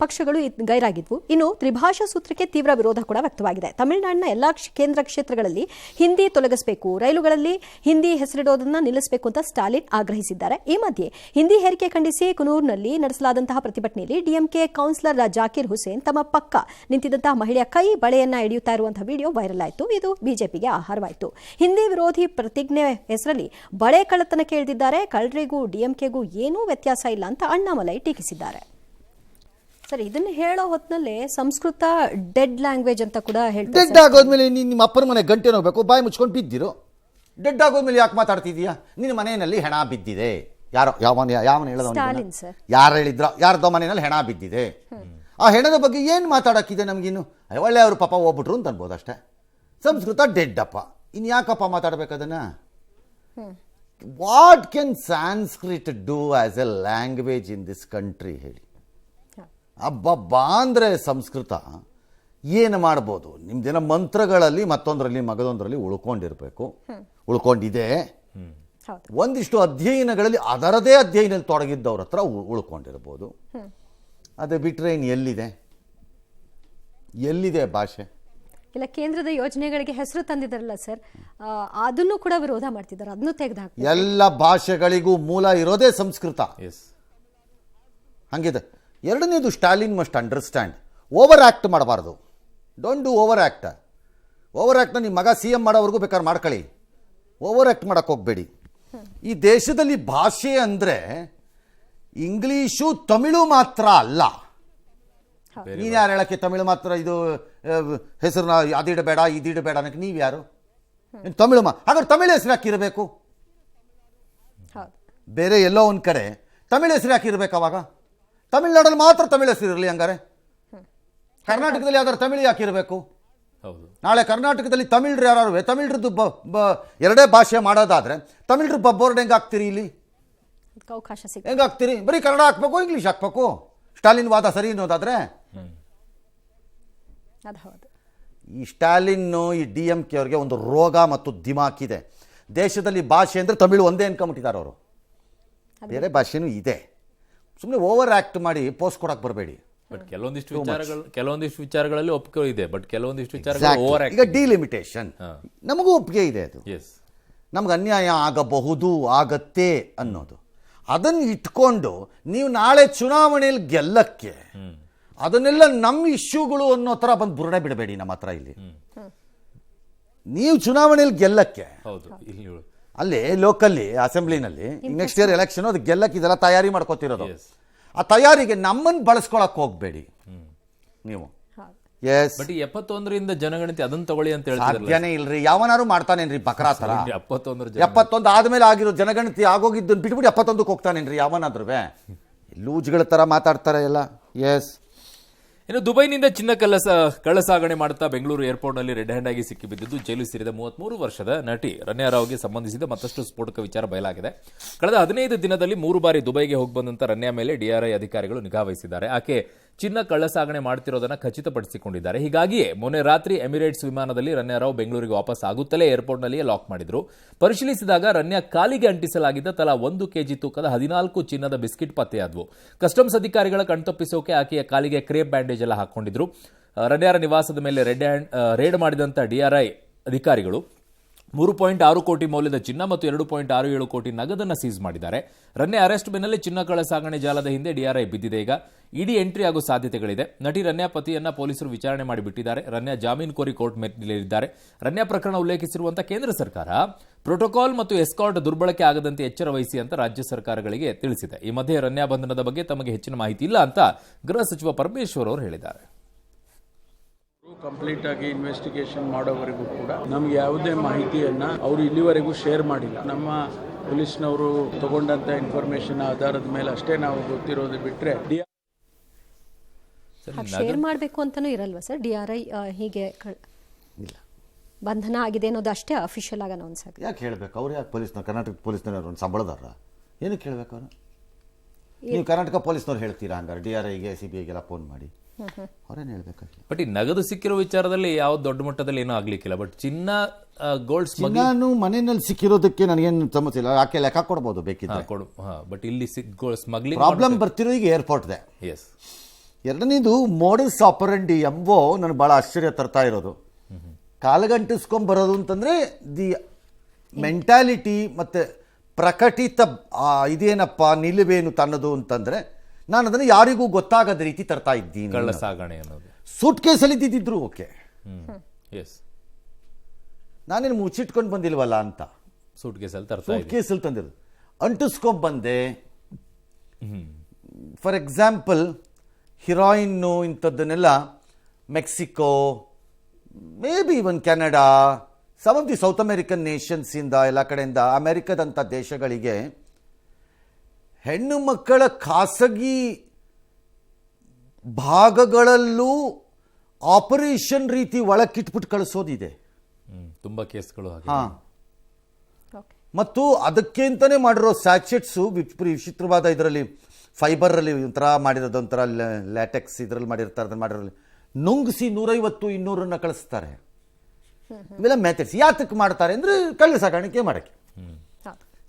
Speaker 5: ಪಕ್ಷಗಳು ಗೈರಾಗಿದ್ವು. ಇನ್ನು ತ್ರಿಭಾಷಾ ಸೂತ್ರಕ್ಕೆ ತೀವ್ರ ವಿರೋಧ ಕೂಡ ವ್ಯಕ್ತವಾಗಿದೆ. ತಮಿಳುನಾಡಿನ ಎಲ್ಲಾ ಕೇಂದ್ರ ಕ್ಷೇತ್ರಗಳಲ್ಲಿ ಹಿಂದಿ ತೊಲಗಿಸಬೇಕು, ರೈಲುಗಳಲ್ಲಿ ಹಿಂದಿ ಹೆಸರಿಡೋದನ್ನ ನಿಲ್ಲಿಸಬೇಕು ಅಂತ ಸ್ಟಾಲಿನ್ ಆಗ್ರಹಿಸಿದ್ದಾರೆ. ಈ ಮಧ್ಯೆ ಹಿಂದಿ ಹೇರಿಕೆ ಖಂಡಿಸಿ ಕುನೂರ್ನಲ್ಲಿ ನಡೆಸಲಾದಂತಹ ಪ್ರತಿಭಟನೆಯಲ್ಲಿ ಡಿಎಂಕೆ ಕೌನ್ಸಿಲರ್ ಜಾಕೀರ್ ಹುಸೇನ್ ತಮ್ಮ ಪಕ್ಕ ನಿಂತಿದ್ದಂತಹ ಮಹಿಳೆಯ ಕೈ ಬಳೆಯನ್ನ ಎಳೆಯುತ್ತಾ ಇರುವಂತಹ ವಿಡಿಯೋ ವೈರಲ್ ಆಯಿತು. ಇದು ಬಿಜೆಪಿಗೆ ಆಹಾರವಾಯಿತು. ಹಿಂದಿ ವಿರೋಧಿ ಪ್ರತಿಜ್ಞೆ ಹೆಸರಲ್ಲಿ ಬಳೆ ಕಳ್ಳತನಕ್ಕೆ ಇಳಿದಿದ್ದಾರೆ. ಕಳ್ಳರಿಗೂ ಡಿಎಂಕೆಗೂ ಏನೂ ವ್ಯತ್ಯಾಸ ಇಲ್ಲ ಅಂತ ಅಣ್ಣಾಮಲೈ ಟೀಕಿಸಿದ್ದಾರೆ. ಸರಿ, ಇದನ್ನ ಹೇಳೋ ಹೊತ್ತಿನಲ್ಲೇ ಸಂಸ್ಕೃತ ಡೆಡ್ ಲ್ಯಾಂಗ್ವೇಜ್ ಅಂತ ಕೂಡ ಹೇಳ್ತಾರೆ.
Speaker 6: ಡೆಡ್ ಆಗೋದ್ಮೇಲೆ ನೀನು ನಿಮ್ಮ ಅಪ್ಪನ ಮನೆ ಗಂಟೆ ಹೋಗ್ಬೇಕು, ಬಾಯಿ ಮುಚ್ಕೊಂಡು ಬಿದ್ದಿರೋ. ಡೆಡ್ ಆಗೋದ್ಮೇಲೆ ಯಾಕೆ ಮಾತಾಡ್ತಿದೀಯಾ? ನಿನ್ನ ಮನೆಯಲ್ಲಿ ಹೆಣ ಬಿದ್ದಿದೆ. ಯಾವನ ಹೇಳೋದು?
Speaker 5: ಸ್ಟಾಲಿನ್ ಸರ್.
Speaker 6: ಯಾರು ಹೇಳಿದ್ರ? ಯಾರ್ದೋ ಮನೆಯಲ್ಲಿ ಹೆಣ ಬಿದ್ದಿದೆ. ಆ ಹೆಣದ ಬಗ್ಗೆ ಏನು ಮಾತಾಡೋಕ್ಕಿದೆ ನಮಗಿನ್ನು? ಒಳ್ಳೆ ಅವರು ಪಾಪ ಹೋಗ್ಬಿಟ್ರು ಅಂತ ಅನ್ಬೋದು ಅಷ್ಟೇ. ಸಂಸ್ಕೃತ ಡೆಡ್ ಅಪ್ಪ, ಇನ್ನು ಯಾಕಪ್ಪ ಮಾತಾಡ್ಬೇಕು ಅದನ್ನ? What can Sanskrit do as A language in this country ಹೇಳಿ? ಅಬ್ಬಬ್ಬಾ ಅಂದರೆ ಸಂಸ್ಕೃತ ಏನು ಮಾಡ್ಬೋದು? ನಿಮ್ದೇನೋ ಮಂತ್ರಗಳಲ್ಲಿ ಮತ್ತೊಂದರಲ್ಲಿ ಮಗದೊಂದರಲ್ಲಿ ಉಳ್ಕೊಂಡಿರಬೇಕು, ಉಳ್ಕೊಂಡಿದೆ. ಒಂದಿಷ್ಟು ಅಧ್ಯಯನಗಳಲ್ಲಿ ಅದರದೇ ಅಧ್ಯಯನದಲ್ಲಿ ತೊಡಗಿದ್ದವ್ರ ಹತ್ರ ಉಳ್ಕೊಂಡಿರ್ಬೋದು. ಅದೇ ಬಿಟ್ಟರೆ ಇನ್ನು ಎಲ್ಲಿದೆ ಭಾಷೆ?
Speaker 5: ಇಲ್ಲ, ಕೇಂದ್ರದ ಯೋಜನೆಗಳಿಗೆ ಹೆಸರು ತಂದಿದ್ದಾರಲ್ಲ ಸರ್, ಅದನ್ನು ಕೂಡ ವಿರೋಧ ಮಾಡ್ತಿದ್ದಾರೆ. ಅದನ್ನು ತೆಗೆದುಹಾಕಿ.
Speaker 6: ಎಲ್ಲ ಭಾಷೆಗಳಿಗೂ ಮೂಲ ಇರೋದೇ ಸಂಸ್ಕೃತ. ಹಂಗಿದೆ. ಎರಡನೇದು, Stalin must understand, over act ಮಾಡಬಾರ್ದು. Don't do over act. Over ಆ್ಯಕ್ಟ್ನ ನಿಮ್ಮ ಮಗ CM ಮಾಡೋವರೆಗೂ ಬೇಕಾದ್ರೆ ಮಾಡ್ಕೊಳ್ಳಿ, ಓವರ್ ಆ್ಯಕ್ಟ್ ಮಾಡೋಕ್ಕೆ ಹೋಗಬೇಡಿ. ಈ ದೇಶದಲ್ಲಿ ಭಾಷೆ ಅಂದರೆ ಇಂಗ್ಲೀಷು ತಮಿಳು ಮಾತ್ರ ಅಲ್ಲ. ನೀನು ಯಾರು ಹೇಳೋಕ್ಕೆ ತಮಿಳು ಮಾತ್ರ ಇದು ಹೆಸರನ್ನ ಅದಿಡಬೇಡ ಇದಿಡಬೇಡ ಅನ್ನೋಕ್ಕೆ ನೀವು ಯಾರು? ತಮಿಳು ಹಾಗಾದ್ರೆ ತಮಿಳು ಹೆಸರು ಹಾಕಿರಬೇಕು. ಬೇರೆ ಎಲ್ಲೋ ಒಂದು ಕಡೆ ತಮಿಳು ಹೆಸರು ಹಾಕಿರ್ಬೇಕು. ಅವಾಗ ತಮಿಳ್ನಾಡಲ್ಲಿ ಮಾತ್ರ ತಮಿಳು ಹೆಸರು ಇರಲಿ. ಹಂಗಾರೆ ಕರ್ನಾಟಕದಲ್ಲಿ ಯಾವ್ದಾರು ತಮಿಳು ಯಾಕಿರಬೇಕು? ನಾಳೆ ಕರ್ನಾಟಕದಲ್ಲಿ ತಮಿಳ್ರು ಯಾರು ತಮಿಳ್ರದ್ದು ಎರಡೇ ಭಾಷೆ ಮಾಡೋದಾದ್ರೆ ತಮಿಳ್ರು ಬೋರ್ಡ್ ಹೆಂಗೆ ಹಾಕ್ತೀರಿ? ಇಲ್ಲಿ ಹೆಂಗೆ ಹಾಕ್ತೀರಿ? ಬರೀ ಕನ್ನಡ ಹಾಕ್ಬೇಕು, ಇಂಗ್ಲೀಷ್ ಹಾಕ್ಬೇಕು. ಸ್ಟಾಲಿನ್ ವಾದ ಸರಿ ಅನ್ನೋದಾದ್ರೆ ಈ ಸ್ಟಾಲಿನ್ನು, ಈ DMK ಅವ್ರಿಗೆ ಒಂದು ರೋಗ ಮತ್ತು ದಿಮಾಕಿದೆ. ದೇಶದಲ್ಲಿ ಭಾಷೆ ಅಂದರೆ ತಮಿಳು ಒಂದೇ ಅನ್ಕೊಂಬಿಟ್ಟಿದ್ದಾರೆ ಅವರು. ಬೇರೆ ಭಾಷೆನೂ ಇದೆ. ಸುಮ್ಮನೆ ಓವರ್ ಆ್ಯಕ್ಟ್ ಮಾಡಿ ಪೋಸ್ಟ್ ಕೊಡಕ್ಕೆ ಬರಬೇಡಿ.
Speaker 1: ಬಟ್ ಕೆಲವೊಂದಿಷ್ಟು ವಿಚಾರಗಳಲ್ಲಿ ಒಪ್ಪಿಗೆ ಇದೆ, ಬಟ್ ಕೆಲವೊಂದಿಷ್ಟು ವಿಚಾರಗಳು ಓವರ್ ಆ್ಯಕ್ಟ್.
Speaker 6: ಈಗ ಡಿಲಿಮಿಟೇಷನ್ ನಮಗೂ ಒಪ್ಪಿಗೆ ಇದೆ. ಅದು ನಮ್ಗೆ ಅನ್ಯಾಯ ಆಗಬಹುದು, ಆಗತ್ತೆ ಅನ್ನೋದು. ಅದನ್ನು ಇಟ್ಕೊಂಡು ನೀವು ನಾಳೆ ಚುನಾವಣೆಯಲ್ಲಿ ಗೆಲ್ಲಕ್ಕೆ ಅದನ್ನೆಲ್ಲ ನಮ್ಮ ಇಶ್ಯೂಗಳು ಅನ್ನೋ ಥರ ಬಂದು ಬುರುಡೆ ಬಿಡಬೇಡಿ ನಮ್ಮ ಹತ್ರ. ಇಲ್ಲಿ ನೀವು ಚುನಾವಣೆಯಲ್ಲಿ ಗೆಲ್ಲಕ್ಕೆ ಅಲ್ಲಿ ಲೋಕಲ್ಲಿ ಅಸೆಂಬ್ಲಿನಲ್ಲಿ ನೆಕ್ಸ್ಟ್ ಇಯರ್ ಎಲೆಕ್ಷನ್, ಅದು ಗೆಲ್ಲಕ್ಕೆ ಇದೆಲ್ಲ ತಯಾರಿ ಮಾಡ್ಕೋತಿರೋದು. ಆ ತಯಾರಿಗೆ ನಮ್ಮನ್ನು ಬಳಸ್ಕೊಳಕ್ ಹೋಗ್ಬೇಡಿ ನೀವು.
Speaker 1: ಬಟ್ 71ರಿಂದ ಜನಗಣತಿ ಅದನ್ನ ತಗೊಳ್ಳಿ ಅಂತ ಹೇಳ್ತಾರೆ.
Speaker 6: ಸಾಧ್ಯನೇ ಇಲ್ರಿ, ಯಾವನಾರು ಮಾಡ್ತಾನೇನ್ರಿ ಬಕ್ರಾ ತರ? 71 ಆದ್ಮೇಲೆ ಆಗಿರೋ ಜನಗಣತಿ ಆಗೋಗಿದ್ದನ್ನು ಬಿಟ್ಬಿಟ್ಟು 71ಕ್ಕೆ ಹೋಗ್ತಾನೇನ್ರಿ ಯಾವನಾದ್ರೂ? ಲೂಜ್ಗಳ ತರ ಮಾತಾಡ್ತಾರೆ ಎಲ್ಲ. ಎಸ್.
Speaker 1: ಇನ್ನು ದುಬೈನಿಂದ ಚಿನ್ನ ಕಳ್ಳಸಾಗಣೆ ಮಾಡುತ್ತಾ ಬೆಂಗಳೂರು ಏರ್ಪೋರ್ಟ್ನಲ್ಲಿ ರೆಡ್ ಹ್ಯಾಂಡ್ ಆಗಿ ಸಿಕ್ಕಿಬಿದ್ದಿದ್ದು ಜೈಲು ಸೇರಿದ 33 ವರ್ಷದ ನಟಿ ರನ್ಯಾ ರಾವ್ಗೆ ಸಂಬಂಧಿಸಿದ ಮತ್ತಷ್ಟು ಸ್ಫೋಟಕ ವಿಚಾರ ಬಯಲಾಗಿದೆ. ಕಳೆದ 15 ದಿನದಲ್ಲಿ 3 ಬಾರಿ ದುಬೈಗೆ ಹೋಗಿ ಬಂದಂತ ರನ್ಯಾ ಮೇಲೆ DRI ಅಧಿಕಾರಿಗಳು ನಿಗಾ ವಹಿಸಿದ್ದಾರೆ. ಆಕೆ ಚಿನ್ನ ಕಳ್ಳಸಾಗಣೆ ಮಾಡುತ್ತಿರೋದನ್ನ ಖಚಿತಪಡಿಸಿಕೊಂಡಿದ್ದಾರೆ. ಹೀಗಾಗಿಯೇ ಮೊನ್ನೆ ರಾತ್ರಿ ಎಮಿರೇಟ್ಸ್ ವಿಮಾನದಲ್ಲಿ ರನ್ಯಾ ರಾವ್ ಬೆಂಗಳೂರಿಗೆ ವಾಪಸ್ ಆಗುತ್ತಲೇ ಏರ್ಪೋರ್ಟ್ನಲ್ಲಿಯೇ ಲಾಕ್ ಮಾಡಿದ್ರು. ಪರಿಶೀಲಿಸಿದಾಗ ರನ್ಯಾ ಕಾಲಿಗೆ ಅಂಟಿಸಲಾಗಿದ್ದ ತಲಾ 1 ಕೆಜಿ ತೂಕದ 14 ಚಿನ್ನದ ಬಿಸ್ಕಿಟ್ ಪತ್ತೆಯಾದವು. ಕಸ್ಟಮ್ಸ್ ಅಧಿಕಾರಿಗಳ ಕಣ್ತಪ್ಪಿಸೋಕೆ ಆಕೆಯ ಕಾಲಿಗೆ ಕ್ರೇಪ್ ಬ್ಯಾಂಡೇಜ್ ಎಲ್ಲ ಹಾಕೊಂಡಿದ್ರು. ರನ್ಯಾರ ನಿವಾಸದ ಮೇಲೆ ರೇಡ್ ಮಾಡಿದಂತ DRI ಅಧಿಕಾರಿಗಳು 3.6 ಕೋಟಿ ಮೌಲ್ಯದ ಚಿನ್ನ ಮತ್ತು 2.67 ಕೋಟಿ ನಗದನ್ನು ಸೀಸ್ ಮಾಡಿದ್ದಾರೆ. ರನ್ಯಾ ಅರೆಸ್ಟ್ ಬೆನ್ನಲ್ಲೇ ಚಿನ್ನ ಕಳ್ಳಸಾಗಣೆ ಜಾಲದ ಹಿಂದೆ DRI ಬಿದ್ದಿದೆ. ಈಗ ಇಡಿ ಎಂಟ್ರಿ ಆಗೋ ಸಾಧ್ಯತೆಗಳಿದೆ. ನಟಿ ರನ್ಯಾ ಪತಿಯನ್ನ ಪೊಲೀಸರು ವಿಚಾರಣೆ ಮಾಡಿ ಬಿಟ್ಟಿದ್ದಾರೆ. ರನ್ಯಾ ಜಾಮೀನು ಕೋರಿ ಕೋರ್ಟ್ ಮೆಟ್ಟಿಲೇರಿದ್ದಾರೆ. ರನ್ಯಾ ಪ್ರಕರಣ ಉಲ್ಲೇಖಿಸಿರುವಂತಹ ಕೇಂದ್ರ ಸರ್ಕಾರ ಪ್ರೋಟೋಕಾಲ್ ಮತ್ತು ಎಸ್ಕಾರ್ಟ್ ದುರ್ಬಳಕೆ ಆಗದಂತೆ ಎಚ್ಚರ ವಹಿಸಿ ಅಂತ ರಾಜ್ಯ ಸರ್ಕಾರಗಳಿಗೆ ತಿಳಿಸಿದೆ. ಈ ಮಧ್ಯೆ ರನ್ಯಾ ಬಂಧನದ ಬಗ್ಗೆ ತಮಗೆ ಹೆಚ್ಚಿನ ಮಾಹಿತಿ ಇಲ್ಲ ಅಂತ ಗೃಹ ಸಚಿವ ಪರಮೇಶ್ವರ್ ಅವರು ಹೇಳಿದ್ದಾರೆ.
Speaker 7: ಕಂಪ್ಲೀಟ್ ಆಗಿ ಇನ್ವೆಸ್ಟಿಗೇಷನ್ ಮಾಡೋವರೆಗೂ ಕೂಡ ನಮ್ಗೆ ಯಾವುದೇ ಮಾಹಿತಿಯನ್ನ ಅವರು ಇಲ್ಲಿವರೆಗೂ ಶೇರ್ ಮಾಡಿಲ್ಲ. ನಮ್ಮ ಪೊಲೀಸ್ನವರು ತಗೊಂಡಂತ ಇನ್ಫಾರ್ಮೇಶನ್ ಆಧಾರದ ಮೇಲೆ ಅಷ್ಟೇ ನಾವು ಗೊತ್ತಿರೋದು ಬಿಟ್ರೆ
Speaker 5: ಶೇರ್ ಮಾಡಬೇಕು ಅಂತಾನೂ ಇರಲ್ವಾ ಸರ್? DRI ಹೀಗೆ
Speaker 6: ಇಲ್ಲ,
Speaker 5: ಬಂಧನ ಆಗಿದೆ ಅನ್ನೋದು ಅಷ್ಟೇ ಅಫಿಷಿಯಲ್ ಆಗಿ ಅನೌನ್ಸ್ ಆಗಿದೆ.
Speaker 6: ಯಾಕೆ ಹೇಳಬೇಕು? ಅವ್ರು ಯಾಕೆ ಪೊಲೀಸ್ನವ್ರು, ಕರ್ನಾಟಕ ಪೊಲೀಸ್ನವ್ರು ಒಂದು ಸಂಬಳದಾರ, ಏನಕ್ಕೆ ಹೇಳಬೇಕು ಅವರು? ನೀವು ಕರ್ನಾಟಕ ಪೊಲೀಸ್ನವ್ರು ಹೇಳ್ತೀರಾ ಹಂಗಾರೆ DRIಗೆ CBIಗೆಲ್ಲ ಫೋನ್ ಮಾಡಿ? ಅವ್ರೇನು ಹೇಳ್ಬೇಕಾಗಿ?
Speaker 1: ಬಟ್ ಈ ನಗದು ಸಿಕ್ಕಿರೋ ವಿಚಾರದಲ್ಲಿ ಯಾವ ದೊಡ್ಡ ಮಟ್ಟದಲ್ಲಿ ಏನೂ ಆಗ್ಲಿಕ್ಕಿಲ್ಲ. ಬಟ್ ಚಿನ್ನ ಗೋಲ್ಡ್
Speaker 6: ನಾನು ಮನೆಯಲ್ಲಿ ಸಿಕ್ಕಿರೋದಕ್ಕೆ ನನಗೇನು ಸಮಸ್ಯೆ ಇಲ್ಲ, ಯಾಕೆ ಲೆಕ್ಕ ಕೊಡ್ಬೋದು ಬೇಕಿದ್ರೆ.
Speaker 1: ಬಟ್ ಇಲ್ಲಿ ಸ್ಮಗ್ಲಿಂಗ್
Speaker 6: ಪ್ರಾಬ್ಲಮ್ ಬರ್ತಿರೋ ಈಗ ಏರ್ಪೋರ್ಟ್ದೆ.
Speaker 1: ಎಸ್.
Speaker 6: ಎರಡನೇದು ಮೋಡಸ್ ಆಪರಂಡಿ ಎಂಬೋ ನನಗೆ ಭಾಳ ಆಶ್ಚರ್ಯ ತರ್ತಾ ಇರೋದು. ಕಾಲಗಂಟಿಸ್ಕೊಂಬರೋದು ಅಂತಂದರೆ ದಿ ಮೆಂಟ್ಯಾಲಿಟಿ ಮತ್ತು ಪ್ರಕಟಿತ ಇದೇನಪ್ಪ ನಿಲುವೇನು ತನ್ನದು ಅಂತಂದರೆ ನಾನು ಅದನ್ನು ಯಾರಿಗೂ ಗೊತ್ತಾಗದ ರೀತಿ ತರ್ತಾ ಇದ್ದೀನಿ.
Speaker 1: ಕಳ್ಳ ಸಾಗಣೆ ಅನ್ನೋದು
Speaker 6: ಸೂಟ್ ಕೇಸಲ್ಲಿ ಇದ್ದಿದ್ರು ಓಕೆ,
Speaker 1: ಎಸ್,
Speaker 6: ನಾನೇನು ಮುಚ್ಚಿಟ್ಕೊಂಡು ಬಂದಿಲ್ವಲ್ಲ ಅಂತ
Speaker 1: ಸೂಟ್ ಕೇಸಲ್ಲಿ
Speaker 6: ಸೂಟ್ ಕೇಸಲ್ಲಿ ತಂದಿರೋದು ಅಂಟಿಸ್ಕೊಂಡ್ಬಂದೆ. ಫಾರ್ ಎಕ್ಸಾಂಪಲ್ ಹಿರಾಯಿನ್ನು ಇಂಥದ್ದನ್ನೆಲ್ಲ Mexico, may be even Canada, some of the South American ನೇಷನ್ಸಿಂದ ಎಲ್ಲ ಕಡೆಯಿಂದ ಅಮೆರಿಕದಂಥ ದೇಶಗಳಿಗೆ ಹೆಣ್ಣು ಮಕ್ಕಳ ಖಾಸಗಿ ಭಾಗಗಳಲ್ಲೂ ಆಪರೇಷನ್ ರೀತಿ ಒಳಕ್ಕಿಟ್ಬಿಟ್ಟು ಕಳಿಸೋದಿದೆ.
Speaker 1: ತುಂಬ ಕೇಸ್ಗಳು.
Speaker 6: ಹಾಂ, ಮತ್ತು ಅದಕ್ಕೆ ಅಂತಲೇ ಮಾಡಿರೋ ಸ್ಯಾಚೆಟ್ಸು ವಿಚಿತ್ರವಾದ ಇದರಲ್ಲಿ ಫೈಬರಲ್ಲಿ ಒಂಥರ ಮಾಡಿರೋದು, ಒಂಥರ ಲ್ಯಾಟೆಕ್ಸ್ ಇದರಲ್ಲಿ ಮಾಡಿರ್ತಾರೆ, ಅದನ್ನು ಮಾಡಿರೋಲ್ಲಿ ನುಂಗಿಸಿ 150-200 ಕಳಿಸ್ತಾರೆ. ಇವೆಲ್ಲ ಮೆಥಡ್ಸ್ ಯಾತಕ್ಕೆ ಮಾಡ್ತಾರೆ ಅಂದರೆ ಕಳ್ಳ ಸಾಗಾಣಿಕೆ ಮಾಡೋಕ್ಕೆ.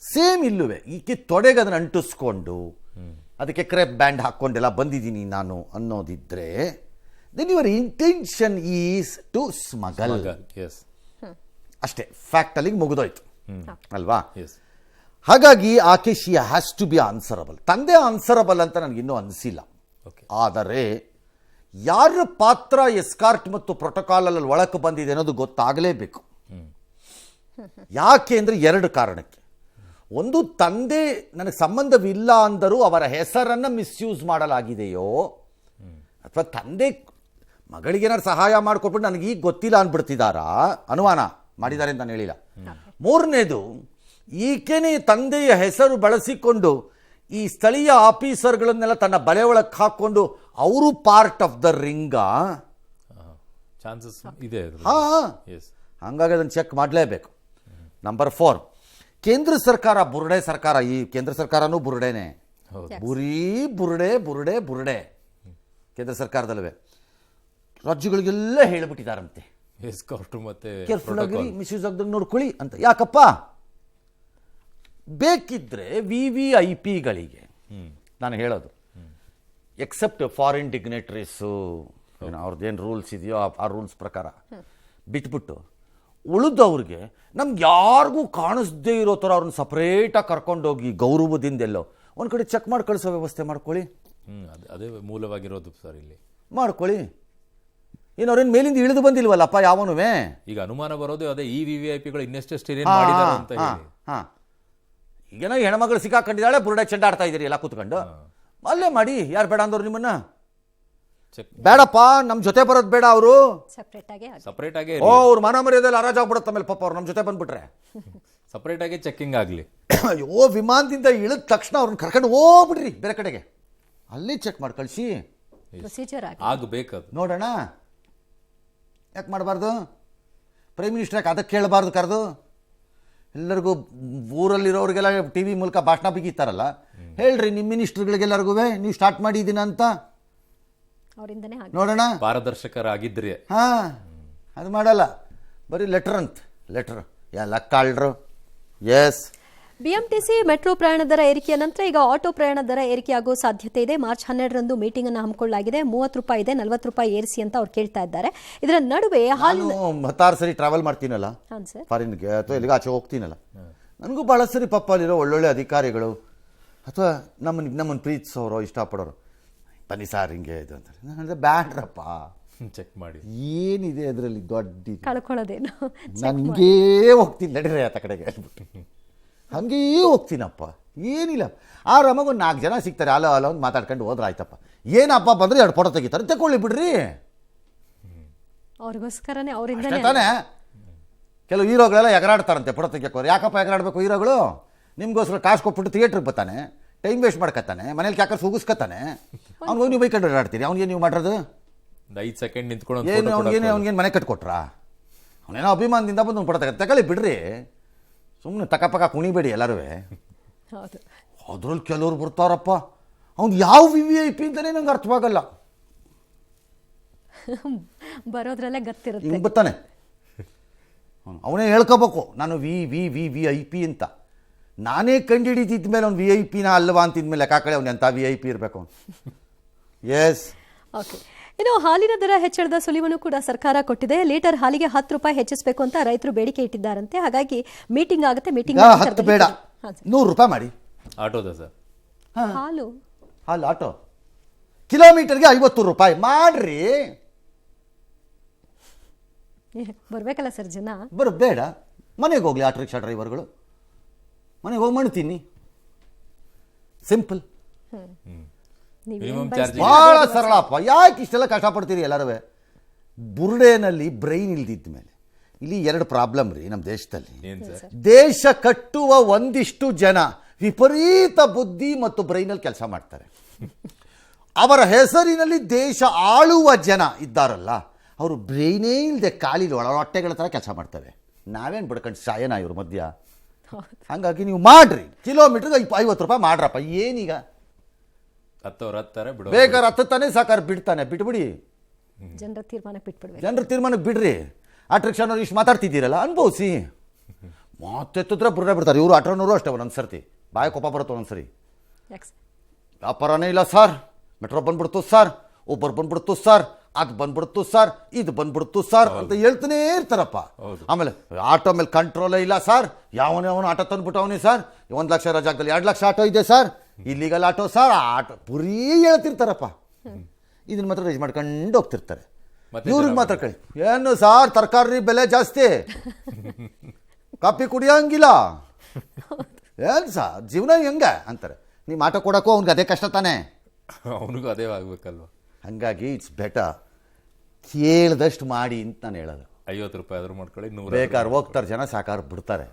Speaker 6: ಸೇಮ್ ಇಲ್ಲುವೆ ಈಕೆ ತೊಡೆಗೆ ಅದನ್ನು ಅಂಟಿಸ್ಕೊಂಡು ಅದಕ್ಕೆ ಕ್ರೇಪ್ ಬ್ಯಾಂಡ್ ಹಾಕ್ಕೊಂಡೆಲ್ಲ ಬಂದಿದ್ದೀನಿ ನಾನು ಅನ್ನೋದಿದ್ರೆ then your intention is to smuggle. ಅಷ್ಟೇ, ಫ್ಯಾಕ್ಟ್ ಅಲ್ಲಿಗೆ ಮುಗಿದೋಯ್ತು ಅಲ್ವಾ? ಹಾಗಾಗಿ ಆಕೆ she has to be answerable. ತಂದೆ ಆನ್ಸರಬಲ್ ಅಂತ ನನಗಿನ್ನೂ ಅನಿಸಿಲ್ಲ. ಆದರೆ ಯಾರ ಪಾತ್ರ ಎಸ್ಕಾರ್ಟ್ ಮತ್ತು ಪ್ರೋಟೋಕಾಲಲ್ಲಿ ಒಳಕ್ಕೆ ಬಂದಿದೆ ಅನ್ನೋದು ಗೊತ್ತಾಗಲೇಬೇಕು. ಯಾಕೆ ಅಂದರೆ 2 ಕಾರಣಕ್ಕೆ. ಒಂದು, ತಂದೆ ನನಗೆ ಸಂಬಂಧವಿಲ್ಲ ಅಂದರೂ ಅವರ ಹೆಸರನ್ನು ಮಿಸ್ಯೂಸ್ ಮಾಡಲಾಗಿದೆಯೋ, ಅಥವಾ ತಂದೆ ಮಗಳಿಗೇನಾದ್ರು ಸಹಾಯ ಮಾಡಿಕೊಟ್ಬಿಟ್ಟು ನನಗೆ ಈಗ ಗೊತ್ತಿಲ್ಲ ಅಂದ್ಬಿಡ್ತಿದ್ದಾರಾ, ಅನುಮಾನ ಮಾಡಿದ್ದಾರೆ ಅಂತ ನಾನು ಹೇಳಿಲ್ಲ. 3ನೇದು, ಈಕೆನೇ ತಂದೆಯ ಹೆಸರು ಬಳಸಿಕೊಂಡು ಈ ಸ್ಥಳೀಯ ಆಫೀಸರ್ಗಳನ್ನೆಲ್ಲ ತನ್ನ ಬಲೆ ಒಳಕ್ಕೆ ಹಾಕ್ಕೊಂಡು ಅವರು part of the ring a
Speaker 1: chances ಇದೆ.
Speaker 6: ಹಾಗಾಗಿ ಅದನ್ನು ಚೆಕ್ ಮಾಡಲೇಬೇಕು. ನಂಬರ್ 4, ಕೇಂದ್ರ ಸರ್ಕಾರ ಬುರುಡೆ ಸರ್ಕಾರ. ಈ ಕೇಂದ್ರ ಸರ್ಕಾರನೂ ಬುರುಡೆನೇ, ಬುರುಡೆ ಕೇಂದ್ರ ಸರ್ಕಾರದಲ್ಲವೇ ರಾಜ್ಯಗಳಿಗೆಲ್ಲ ಹೇಳಿಬಿಟ್ಟಿದ್ದಾರಂತೆ, ಕೇರ್ಫುಲ್ ಆಗಿರಿ, ಮಿಸ್ಯೂಸ್ ಆಗ್ದಂಗೆ ನೋಡ್ಕೊಳ್ಳಿ ಅಂತ. ಯಾಕಪ್ಪ? ಬೇಕಿದ್ರೆ VVIPಗಳಿಗೆ ನಾನು ಹೇಳೋದು, ಎಕ್ಸೆಪ್ಟ್ ಫಾರಿನ್ ಡಿಗ್ನೇಟರೀಸು, ಅವ್ರದ್ದೇನು ರೂಲ್ಸ್ ಇದೆಯೋ ಆ ರೂಲ್ಸ್ ಪ್ರಕಾರ ಬಿಟ್ಬಿಟ್ಟು ಉಳಿದವ್ರಿಗೆ ನಮ್ಗೆ ಯಾರಿಗೂ ಕಾಣಿಸ್ದೇ ಇರೋ ಥರ ಅವ್ರನ್ನ ಸಪ್ರೇಟಾಗಿ ಕರ್ಕೊಂಡೋಗಿ ಗೌರವದಿಂದೆಲ್ಲೋ ಒಂದು ಕಡೆ ಚೆಕ್ ಮಾಡಿ ಕಳಿಸೋ ವ್ಯವಸ್ಥೆ ಮಾಡ್ಕೊಳ್ಳಿ.
Speaker 1: ಅದೇ ಮೂಲವಾಗಿರೋದು ಸರ್, ಇಲ್ಲಿ ಮಾಡ್ಕೊಳ್ಳಿ.
Speaker 6: ಏನು ಅವ್ರೇನು ಮೇಲಿಂದ ಇಳಿದು ಬಂದಿಲ್ವಲ್ಲಪ್ಪ ಯಾವನುವೆ.
Speaker 1: ಈಗ ಅನುಮಾನ ಬರೋದು ಅದೇ ಈ VVIPಗಳು ಇನ್ನೆಷ್ಟೆಷ್ಟು ಮಾಡಿದ್ದಾರೆ ಅಂತ ಹೇಳಿ.
Speaker 6: ಈಗೇನೋ ಹೆಣ್ಮಗಳು ಸಿಕ್ಕಾಕೊಂಡಿದ್ದಾಳೆ, ಬುರುಡೆ ಚೆಂಡಾಡ್ತಾ ಇದ್ದೀರಿ ಎಲ್ಲ ಕೂತ್ಕೊಂಡು, ಅಲ್ಲೇ ಮಾಡಿ. ಯಾರು ಬೇಡ ಅಂದವ್ರು ನಿಮ್ಮನ್ನ? ಬೇಡಪ್ಪ, ನಮ್ಮ ಜೊತೆ ಬರೋದು ಬೇಡ. ಅವರು
Speaker 1: ಸಪ್ರೇಟ್ ಆಗಿ
Speaker 6: ಅವ್ರ ಮನ ಮರ್ಯಾದೆಲ್ಲ ಹರಾಜಾಗ್ಬಿಡುತ್ತೆ ಆಮೇಲೆ ಪಾಪ ಅವ್ರು ನಮ್ಮ ಜೊತೆ ಬಂದ್ಬಿಟ್ರೆ.
Speaker 1: ಸಪ್ರೇಟ್ ಆಗಿ ಚೆಕಿಂಗ್ ಆಗಲಿ.
Speaker 6: ಅಯ್ಯೋ, ವಿಮಾನದಿಂದ ಇಳಿದ ತಕ್ಷಣ ಅವ್ರನ್ನ ಕರ್ಕೊಂಡು ಹೋಗ್ಬಿಡ್ರಿ ಬೇರೆ ಕಡೆಗೆ, ಅಲ್ಲಿ ಚೆಕ್ ಮಾಡಿ ಕಳಿಸಿ
Speaker 1: ಆಗಬೇಕದು.
Speaker 6: ನೋಡೋಣ, ಯಾಕೆ ಮಾಡಬಾರ್ದು? ಪ್ರೈಮ್ ಮಿನಿಸ್ಟರ್ ಯಾಕೆ ಅದಕ್ಕೆ ಕೇಳಬಾರ್ದು ಕರೆದು? ಎಲ್ಲರಿಗೂ ಊರಲ್ಲಿರೋರಿಗೆಲ್ಲ TV ಮೂಲಕ ಭಾಷಣ ಬಿಗಿತಾರಲ್ಲ, ಹೇಳ್ರಿ ನಿಮ್ಮ ಮಿನಿಸ್ಟರ್ಗಳಿಗೆಲ್ಲರಿಗೂ ನೀವು ಸ್ಟಾರ್ಟ್ ಮಾಡಿದ್ದೀನ ಅಂತ ನೋಡೋಣ.
Speaker 1: ಪಾರದರ್ಶಕರಾಗಿದ್ರಿ.
Speaker 6: ಅದು ಮಾಡಲ್ಲ, ಬರೀ ಲೆಟರ್ ಎಲ್ಲ ಕಾಳ್ರು. ಎಸ್,
Speaker 5: BMTC ಮೆಟ್ರೋ ಪ್ರಯಾಣ ದರ ಏರಿಕೆಯ ನಂತರ ಈಗ ಆಟೋ ಪ್ರಯಾಣ ದರ ಏರಿಕೆಯಾಗುವ ಸಾಧ್ಯತೆ ಇದೆ. ಮಾರ್ಚ್ 12ರಂದು ಮೀಟಿಂಗ್ ಅನ್ನು ಹಮ್ಮಿಕೊಳ್ಳಲಾಗಿದೆ. 30 ರೂಪಾಯಿ ಇದೆ, 40 ರೂಪಾಯಿ ಏರಿಸಿ ಅಂತ ಅವ್ರು ಕೇಳ್ತಾ ಇದ್ದಾರೆ. ಇದರ ನಡುವೆ
Speaker 6: 16 ಸರಿ ಟ್ರಾವೆಲ್ ಮಾಡ್ತೀನಲ್ಲ ಫಾರಿನ್ಗೆ ಅಥವಾ ಎಲ್ಲಿಗೆ ಆಚೆ ಹೋಗ್ತೀನಲ್ಲ, ನನಗೂ ಭಾಳ ಸರಿ ಪಾಪ ಅಲ್ಲಿರೋ ಒಳ್ಳೊಳ್ಳೆ ಅಧಿಕಾರಿಗಳು ಅಥವಾ ನಮ್ಮನ್ನು ಪ್ರೀತಿಸೋರು ಇಷ್ಟಪಡೋರು, ಬನ್ನಿ ಸಾರ್ ಹಿಂಗೆ ಇದು ಅಂತಾರೆ. ನಾನು ಬ್ಯಾಡ್ರಪ್ಪ,
Speaker 1: ಚೆಕ್ ಮಾಡಿ
Speaker 6: ಏನಿದೆ ಅದರಲ್ಲಿ ದೊಡ್ಡ
Speaker 5: ಕಳ್ಕೊಳ್ಳೋದೇನು,
Speaker 6: ನಾನು ಹಿಂಗೇ ಹೋಗ್ತೀನಿ ನಡೀರಿ ಆತ ಕಡೆಗೆ ಹೇಳ್ಬಿಟ್ಟು ಹಂಗೇ ಹೋಗ್ತೀನಪ್ಪ. ಏನಿಲ್ಲ, ಆರಾಮಾಗಿ ಒಂದು 4 ಜನ ಸಿಗ್ತಾರೆ, ಅಲ್ಲ ಒಂದು ಮಾತಾಡ್ಕೊಂಡು ಹೋದ್ರೆ ಆಯ್ತಪ್ಪ. ಏನಪ್ಪ ಬಂದರೆ 2 ಫೋಟೋ ತೆಗಿತಾರೆ, ತಗೊಳ್ಳಿ ಬಿಡ್ರಿ.
Speaker 5: ಅವ್ರಿಗೋಸ್ಕರನೇ
Speaker 6: ಅಷ್ಟೇ
Speaker 5: ಅವರಿಂದನೇ
Speaker 6: ತಾನೇ. ಕೆಲವು ಹೀರೋಗಳೆಲ್ಲ ಎಗರಾಡ್ತಾರಂತೆ ಪುಡ ತೆಗಿಯೋರು. ಯಾಕಪ್ಪ ಎಗರಾಡಬೇಕು ಹೀರೋಗಳು? ನಿಮ್ಗೋಸ್ಕರ ಕಾಸು ಕೊಟ್ಬಿಟ್ಟು ಥಿಯೇಟ್ರಿಗೆ ಬರ್ತಾನೆ, ಟೈಮ್ ವೇಸ್ಟ್ ಮಾಡ್ಕೊತಾನೆ, ಮನೇಲಿ ಯಾಕೆ ಸುಗಿಸ್ಕೊತಾನೆ, ಅವ್ನಿಗೆ ನೀವು ಬೈಕೊಂಡು ಓಡಾಡ್ತೀರಿ. ಅವ್ನಿಗೆ ನೀವು ಮಾಡೋದು
Speaker 1: 5 ಸೆಕೆಂಡ್ ನಿಂತ್ಕೊಂಡು
Speaker 6: ಏನು? ಅವ್ನಿಗೇನು ಮನೆ ಕಟ್ಕೊಟ್ರಾ? ಅವನೇನೋ ಅಭಿಮಾನದಿಂದ ಬಂದು ಒಂದು ಪಡ ತಗೊಳ್ಳಿ ಬಿಡ್ರಿ, ಸುಮ್ಮನೆ ತಕಪಕ್ಕ ಕುಣಿಬೇಡಿ ಎಲ್ಲರೂ.
Speaker 5: ಹೌದು.
Speaker 6: ಅದ್ರಲ್ಲಿ ಕೆಲವ್ರು ಬರ್ತಾರಪ್ಪ, ಅವ್ನು ಯಾವ VIP ಅಂತಲೇ ನಂಗೆ ಅರ್ಥವಾಗಲ್ಲ.
Speaker 5: ಬರೋದ್ರಲ್ಲೇ ಗೊತ್ತಿರುತ್ತೆ.
Speaker 6: ಹಿಂಗೆ ಬರ್ತಾನೆ, ಅವನೇ ಹೇಳ್ಕೋಬೇಕು ನಾನು VIP ಅಂತ. ನಾನೇ ಕಂಡು ಹಿಡಿದಿದ್ದ ಮೇಲೆ ಅವ್ನು VIP ಅಲ್ವಾ ಅಂತಿದ್ಮೇಲೆ ಲೆಕ್ಕಾಕಡೆ ಅವ್ನು ಎಂಥ VIP ಇರಬೇಕು. ಎಸ್.
Speaker 5: ಓಕೆ. ಇನ್ನು ಹಾಲಿನ ದರ ಹೆಚ್ಚಳದ ಸುಳಿವನ್ನು ಕೂಡ ಸರ್ಕಾರ ಕೊಟ್ಟಿದೆ. ಲೀಟರ್ ಹಾಲಿಗೆ 10 ರೂಪಾಯಿ ಹೆಚ್ಚಿಸಬೇಕು ಅಂತ ರೈತರು ಬೇಡಿಕೆ ಇಟ್ಟಿದ್ದಾರಂತೆ. ಹಾಗಾಗಿ ಮೀಟಿಂಗ್ ಆಗುತ್ತೆ. ಮೀಟಿಂಗ್
Speaker 6: 10 ಬೇಡ, 100 ರೂಪಾಯಿ ಮಾಡಿ.
Speaker 1: ಆಟೋದ ಸರ್
Speaker 5: ಹಾಲು
Speaker 6: ಆಟೋ ಕಿಲೋಮೀಟರ್ಗೆ 50 ರೂಪಾಯಿ ಮಾಡ್ರಿ.
Speaker 5: ಬರ್ಬೇಕಲ್ಲ ಸರ್ ಜನ.
Speaker 6: ಬೇಡ, ಮನೆಗೆ ಹೋಗ್ಲಿ ಆಟೋ ರಿಕ್ಷಾ ಡ್ರೈವರ್ಗಳು, ಮನೆಗೆ ಹೋಗಿ ಮಣ್ಣು ತಿನ್ನಿ. Simple,
Speaker 1: minimum charge.
Speaker 6: ಬಹಳ ಸರಳಪ್ಪ. ಯಾಕೆ ಇಷ್ಟೆಲ್ಲ ಕಷ್ಟಪಡ್ತೀರಿ ಎಲ್ಲರೂ? ಬುರುಡೆನಲ್ಲಿ ಬ್ರೈನ್ ಇಲ್ದಿದ್ದ ಮೇಲೆ ಇಲ್ಲಿ 2 ಪ್ರಾಬ್ಲಮ್ ರೀ ನಮ್ಮ ದೇಶದಲ್ಲಿ. ದೇಶ ಕಟ್ಟುವ ಒಂದಿಷ್ಟು ಜನ ವಿಪರೀತ ಬುದ್ಧಿ ಮತ್ತು ಬ್ರೈನಲ್ಲಿ ಕೆಲಸ ಮಾಡ್ತಾರೆ. ಅವರ ಹೆಸರಿನಲ್ಲಿ ದೇಶ ಆಳುವ ಜನ ಇದ್ದಾರಲ್ಲ, ಅವರು ಬ್ರೈನೇ ಇಲ್ಲದೆ ಖಾಲಿಲಿ ಹೊಟ್ಟೆಗಳ ಥರ ಕೆಲಸ ಮಾಡ್ತಾರೆ. ನಾವೇನು ಬಿಡ್ಕೊಂಡು ಸಾಯನ ಇವ್ರ ಮಧ್ಯ. ಹಾಗಾಗಿ ನೀವು ಮಾಡ್ರಿ, ಕಿಲೋಮೀಟ್ರಿಗೆ 50 ರೂಪಾಯಿ ಮಾಡ್ರಪ್ಪ. ಏನೀಗ ಬೇಕಾದ್ರೆ ಹತ್ತಾನೆ ಸಾಕಾರ ಬಿಡ್ತಾನೆ, ಬಿಟ್ಬಿಡಿ.
Speaker 5: ಜನರ ತೀರ್ಮಾನಕ್ಕೆ ಬಿಟ್ಬಿಡ್ಬೇಕು.
Speaker 6: ಜನರ ತೀರ್ಮಾನಕ್ಕೆ ಬಿಡ್ರಿ. ಆಟೋ ರಿಕ್ಷಾನವ್ರು ಇಷ್ಟು ಮಾತಾಡ್ತಿದ್ದೀರಲ್ಲ, ಅನುಭವಿಸಿ. ಮಾತೆತ್ತಿದ್ರೆ ಬುರ್ರೆ ಬಿಡ್ತಾರೆ ಇವರು. ಆಟೋನವರು ಅಷ್ಟೇ, ಒಂದೊಂದು ಸರ್ತಿ ಬಾಯ ಕೋಪ ಬರುತ್ತೆ ಒಂದೊಂದ್ಸರಿ. ವ್ಯಾಪಾರನೇ ಇಲ್ಲ ಸರ್, ಮೆಟ್ರೋ ಬಂದ್ಬಿಡ್ತು ಸರ್, ಒಬ್ಬರು ಬಂದ್ಬಿಡ್ತು ಸರ್, ಅದು ಬಂದ್ಬಿಡ್ತು ಸರ್, ಇದು ಬಂದ್ಬಿಡ್ತು ಸರ್ ಅಂತ ಹೇಳ್ತಾನೆ ಇರ್ತಾರಪ್ಪ. ಆಮೇಲೆ ಆಟೋ ಮೇಲೆ ಕಂಟ್ರೋಲೇ ಇಲ್ಲ ಸರ್, ಯಾವನೇ ಆಟೋ ತಂದ್ಬಿಟ್ಟು ಅವನೇ ಸರ್, 1 ಲಕ್ಷ ಇರೋ ಜಾಗದಲ್ಲಿ 2 ಲಕ್ಷ ಆಟೋ ಇದೆ ಸರ್, ಇಲ್ಲಿಗಲ್ ಆಟೋ ಸರ್, ಆಟೋ ಪುರಿ ಹೇಳ್ತಿರ್ತಾರಪ್ಪ. ಇದನ್ನ ಮಾತ್ರ ರೈಸ್ ಮಾಡ್ಕೊಂಡು ಹೋಗ್ತಿರ್ತಾರೆ. ಇವ್ರಿಗೆ ಮಾತ್ರ ಕಳಿ ಏನು ಸಾರ್ ತರಕಾರಿ ಬೆಲೆ ಜಾಸ್ತಿ, ಕಾಫಿ ಕುಡಿಯೋಂಗಿಲ್ಲ, ಏನು ಸಾರ್ ಜೀವನ ಹೆಂಗೆ ಅಂತಾರೆ. ನೀವು ಆಟೋ ಕೊಡೋಕ್ಕೂ ಅವ್ನಿಗೆ ಅದೇ ಕಷ್ಟ ತಾನೆ,
Speaker 1: ಅವನಿಗೂ ಅದೇ ಆಗ್ಬೇಕಲ್ವ.
Speaker 6: ಹಂಗಾಗಿ ಇಟ್ಸ್ ಬೆಟರ್ ಕೇಳ್ದಷ್ಟು ಮಾಡಿ ಅಂತ ನಾನು ಹೇಳೋದು.
Speaker 1: 50 ರೂಪಾಯಿ ಆದ್ರೂ ಮಾಡ್ಕೊಳ್ಳಿ, 100
Speaker 6: ಬೇಕಾದ್ರೆ ಹೋಗ್ತಾರೆ ಜನ, ಸಾಕಾರ ಬಿಡ್ತಾರೆ.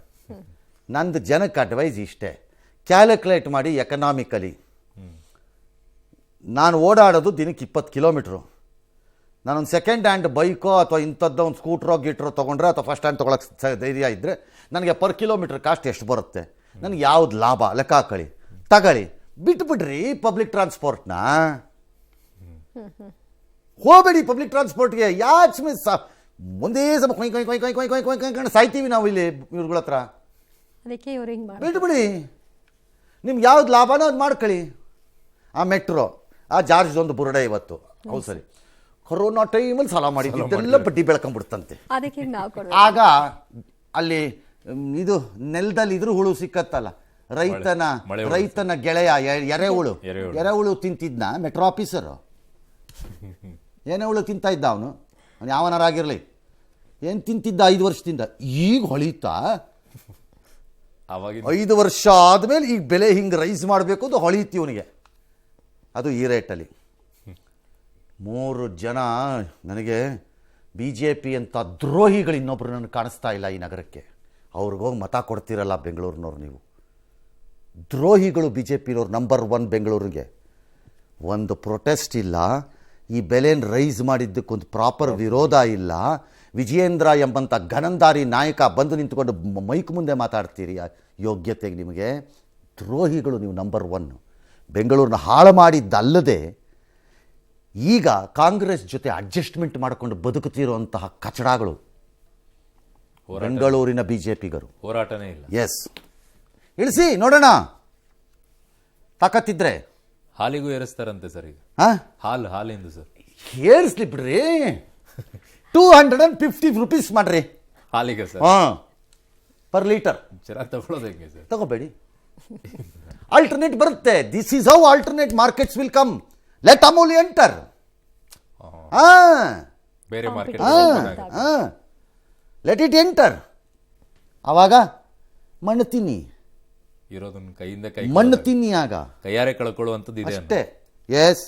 Speaker 6: ನಂದು ಜನಕ್ಕೆ ಅಡ್ವೈಸ್ ಇಷ್ಟೇ, ಕ್ಯಾಲ್ಕುಲೇಟ್ ಮಾಡಿ ಎಕನಾಮಿಕಲಿ. ನಾನು ಓಡಾಡೋದು ದಿನಕ್ಕೆ 20 ಕಿಲೋಮೀಟ್ರು. ನಾನೊಂದು ಸೆಕೆಂಡ್ ಹ್ಯಾಂಡ್ ಬೈಕೋ ಅಥವಾ ಇಂಥದ್ದು ಒಂದು ಸ್ಕೂಟ್ರೋ ಗೀಟ್ರೋ ತೊಗೊಂಡ್ರೆ ಅಥವಾ ಫಸ್ಟ್ ಹ್ಯಾಂಡ್ ತೊಗೊಳಕ್ಕೆ ಧೈರ್ಯ ಇದ್ದರೆ ನನಗೆ ಪರ್ ಕಿಲೋಮೀಟ್ರ್ ಕಾಸ್ಟ್ ಎಷ್ಟು ಬರುತ್ತೆ, ನನಗೆ ಯಾವ್ದು ಲಾಭ ಲೆಕ್ಕ ಹಾಕೊಳ್ಳಿ, ತಗೊಳ್ಳಿ, ಬಿಟ್ಬಿಡ್ರಿ ಪಬ್ಲಿಕ್ ಟ್ರಾನ್ಸ್ಪೋರ್ಟ್ನ. ಹೋಗಬೇಡಿ ಪಬ್ಲಿಕ್ ಟ್ರಾನ್ಸ್ಪೋರ್ಟ್ಗೆ. ಯಾಕೆ ಒಂದೇ ಸಮ ಕೊಯ್ ಕೊಯ್ ಕೊಯ್ ಕೊಯ್ ಕೊಯ್ ಕೊಯ್ ಕೊಯ್ ಕೊಯ್ಕೊಂಡು ಸಾಯ್ತೀವಿ ನಾವು ಇಲ್ಲಿ ಇವ್ರುಗಳ ಹತ್ರ.
Speaker 5: ಅದಕ್ಕೆ ಇವ್ರು ಹಿಂಗೆ ಮಾಡಿ
Speaker 6: ಬಿಟ್ಬಿಡಿ, ನಿಮ್ಗೆ ಯಾವ್ದು ಲಾಭನೋ ಅದು ಮಾಡ್ಕೊಳ್ಳಿ. ಆ ಮೆಟ್ರೋ, ಆ ಜಾರ್ಜ್ದೊಂದು ಬುರುಡೆ ಇವತ್ತು, ಹೌದು ಸರಿ, ಕೊರೋನಾ ಟೈಮಲ್ಲಿ ಸಾಲ ಮಾಡಿದ್ದೆಲ್ಲ ಬಡ್ಡಿ ಬೆಳ್ಕೊಂಡ್ಬಿಡ್ತಂತೆ.
Speaker 5: ಅದಕ್ಕೆ ನಾವು ಕೊಡ್ಬೇಕು.
Speaker 6: ಆಗ ಅಲ್ಲಿ ಇದು ನೆಲದಲ್ಲಿ ಇದ್ರ ಹುಳು ಸಿಕ್ಕತ್ತಲ್ಲ, ರೈತನ ಗೆಳೆಯ ಎರೆಹುಳು ತಿಂತಿದ್ನ ಮೆಟ್ರೋ ಆಫೀಸರು. ಏನೇ ಹುಳು ತಿಂತ ಇದ್ದ ಅವನು ಯಾವನಾರಾಗಿರ್ಲಿ, ಏನು ತಿಂತಿದ್ದ 5 ವರ್ಷದಿಂದ. ಈಗ ಹೊಳಿತಾ 5 ವರ್ಷ ಆದಮೇಲೆ ಈಗ ಬೆಲೆ ಹಿಂಗೆ ರೈಸ್ ಮಾಡಬೇಕು ಅದು ಹೊಳೀತಿ ಇವನಿಗೆ. ಅದು ಈ ರೇಟಲ್ಲಿ 3 ಜನ ನನಗೆ BJP ಅಂತ ದ್ರೋಹಿಗಳು ಇನ್ನೊಬ್ರು ನನಗೆ ಕಾಣಿಸ್ತಾ ಇಲ್ಲ ಈ ನಗರಕ್ಕೆ. ಅವ್ರಿಗೋಗಿ ಮತ ಕೊಡ್ತಿರಲ್ಲ ಬೆಂಗಳೂರಿನವ್ರು ನೀವು. ದ್ರೋಹಿಗಳು BJPನವ್ರು ನಂಬರ್ 1 ಬೆಂಗಳೂರಿಗೆ. ಒಂದು ಪ್ರೊಟೆಸ್ಟ್ ಇಲ್ಲ, ಈ ಬೆಲೆನ ರೈಸ್ ಮಾಡಿದ್ದಕ್ಕೊಂದು ಪ್ರಾಪರ್ ವಿರೋಧ ಇಲ್ಲ. ವಿಜಯೇಂದ್ರ ಎಂಬಂಥ ಘನಂದಾರಿ ನಾಯಕ ಬಂದು ನಿಂತ್ಕೊಂಡು ಮೈಕ್ ಮುಂದೆ ಮಾತಾಡ್ತೀರಿ ಯೋಗ್ಯತೆಗೆ ನಿಮಗೆ. ದ್ರೋಹಿಗಳು ನೀವು ನಂಬರ್ 1. ಬೆಂಗಳೂರನ್ನ ಹಾಳು ಮಾಡಿದ್ದಲ್ಲದೆ ಈಗ ಕಾಂಗ್ರೆಸ್ ಜೊತೆ ಅಡ್ಜಸ್ಟ್ಮೆಂಟ್ ಮಾಡಿಕೊಂಡು ಬದುಕುತ್ತಿರುವಂತಹ ಕಚಡಗಳು ಬೆಂಗಳೂರಿನ BJPಗರು.
Speaker 1: ಹೋರಾಟನೇ ಇಲ್ಲ.
Speaker 6: ಎಸ್, ಇಳಿಸಿ ನೋಡೋಣ ತಾಕತ್ತಿದ್ರೆ.
Speaker 1: ಹಾಲಿಗೂ ಏರಿಸ್ತಾರಂತೆ ಸರ್ ಈಗ. ಹಾಲಿಂದು ಸರ್
Speaker 6: ಏರಿಸ್ಲಿ ಬಿಡ್ರಿ, 250 ರೂಪೀಸ್ ಮಾಡ್ರಿ
Speaker 1: ಹಾಲಿಗೆ ಸರ್.
Speaker 6: Per litre.
Speaker 1: ಚೆನ್ನಾಗಿ ತಗೊಳ್ಳೋದು ಹೆಂಗೆ ಸರ್?
Speaker 6: ತಗೋಬೇಡಿ, ಆಲ್ಟರ್ನೇಟ್ ಬರುತ್ತೆ. This is how alternate markets will come. Let Amul enter.
Speaker 1: ಬೇರೆ ಮಾರ್ಕೆಟ್
Speaker 6: ಲೆಟ್ ಇಟ್ ಎಂಟರ್. ಆವಾಗ ಮಣ್ಣು ತಿನ್ನಿ,
Speaker 1: ಇರೋದನ್ನ ಕೈಯಿಂದ
Speaker 6: ಮಣ್ಣು ತಿನ್ನಿ, ಆಗ
Speaker 1: ಕೈಯಾರೆ ಕಳ್ಕೊಳ್ಳುವಂಥದ್ದು ಇದೆ
Speaker 6: ಅಷ್ಟೇ. ಎಸ್.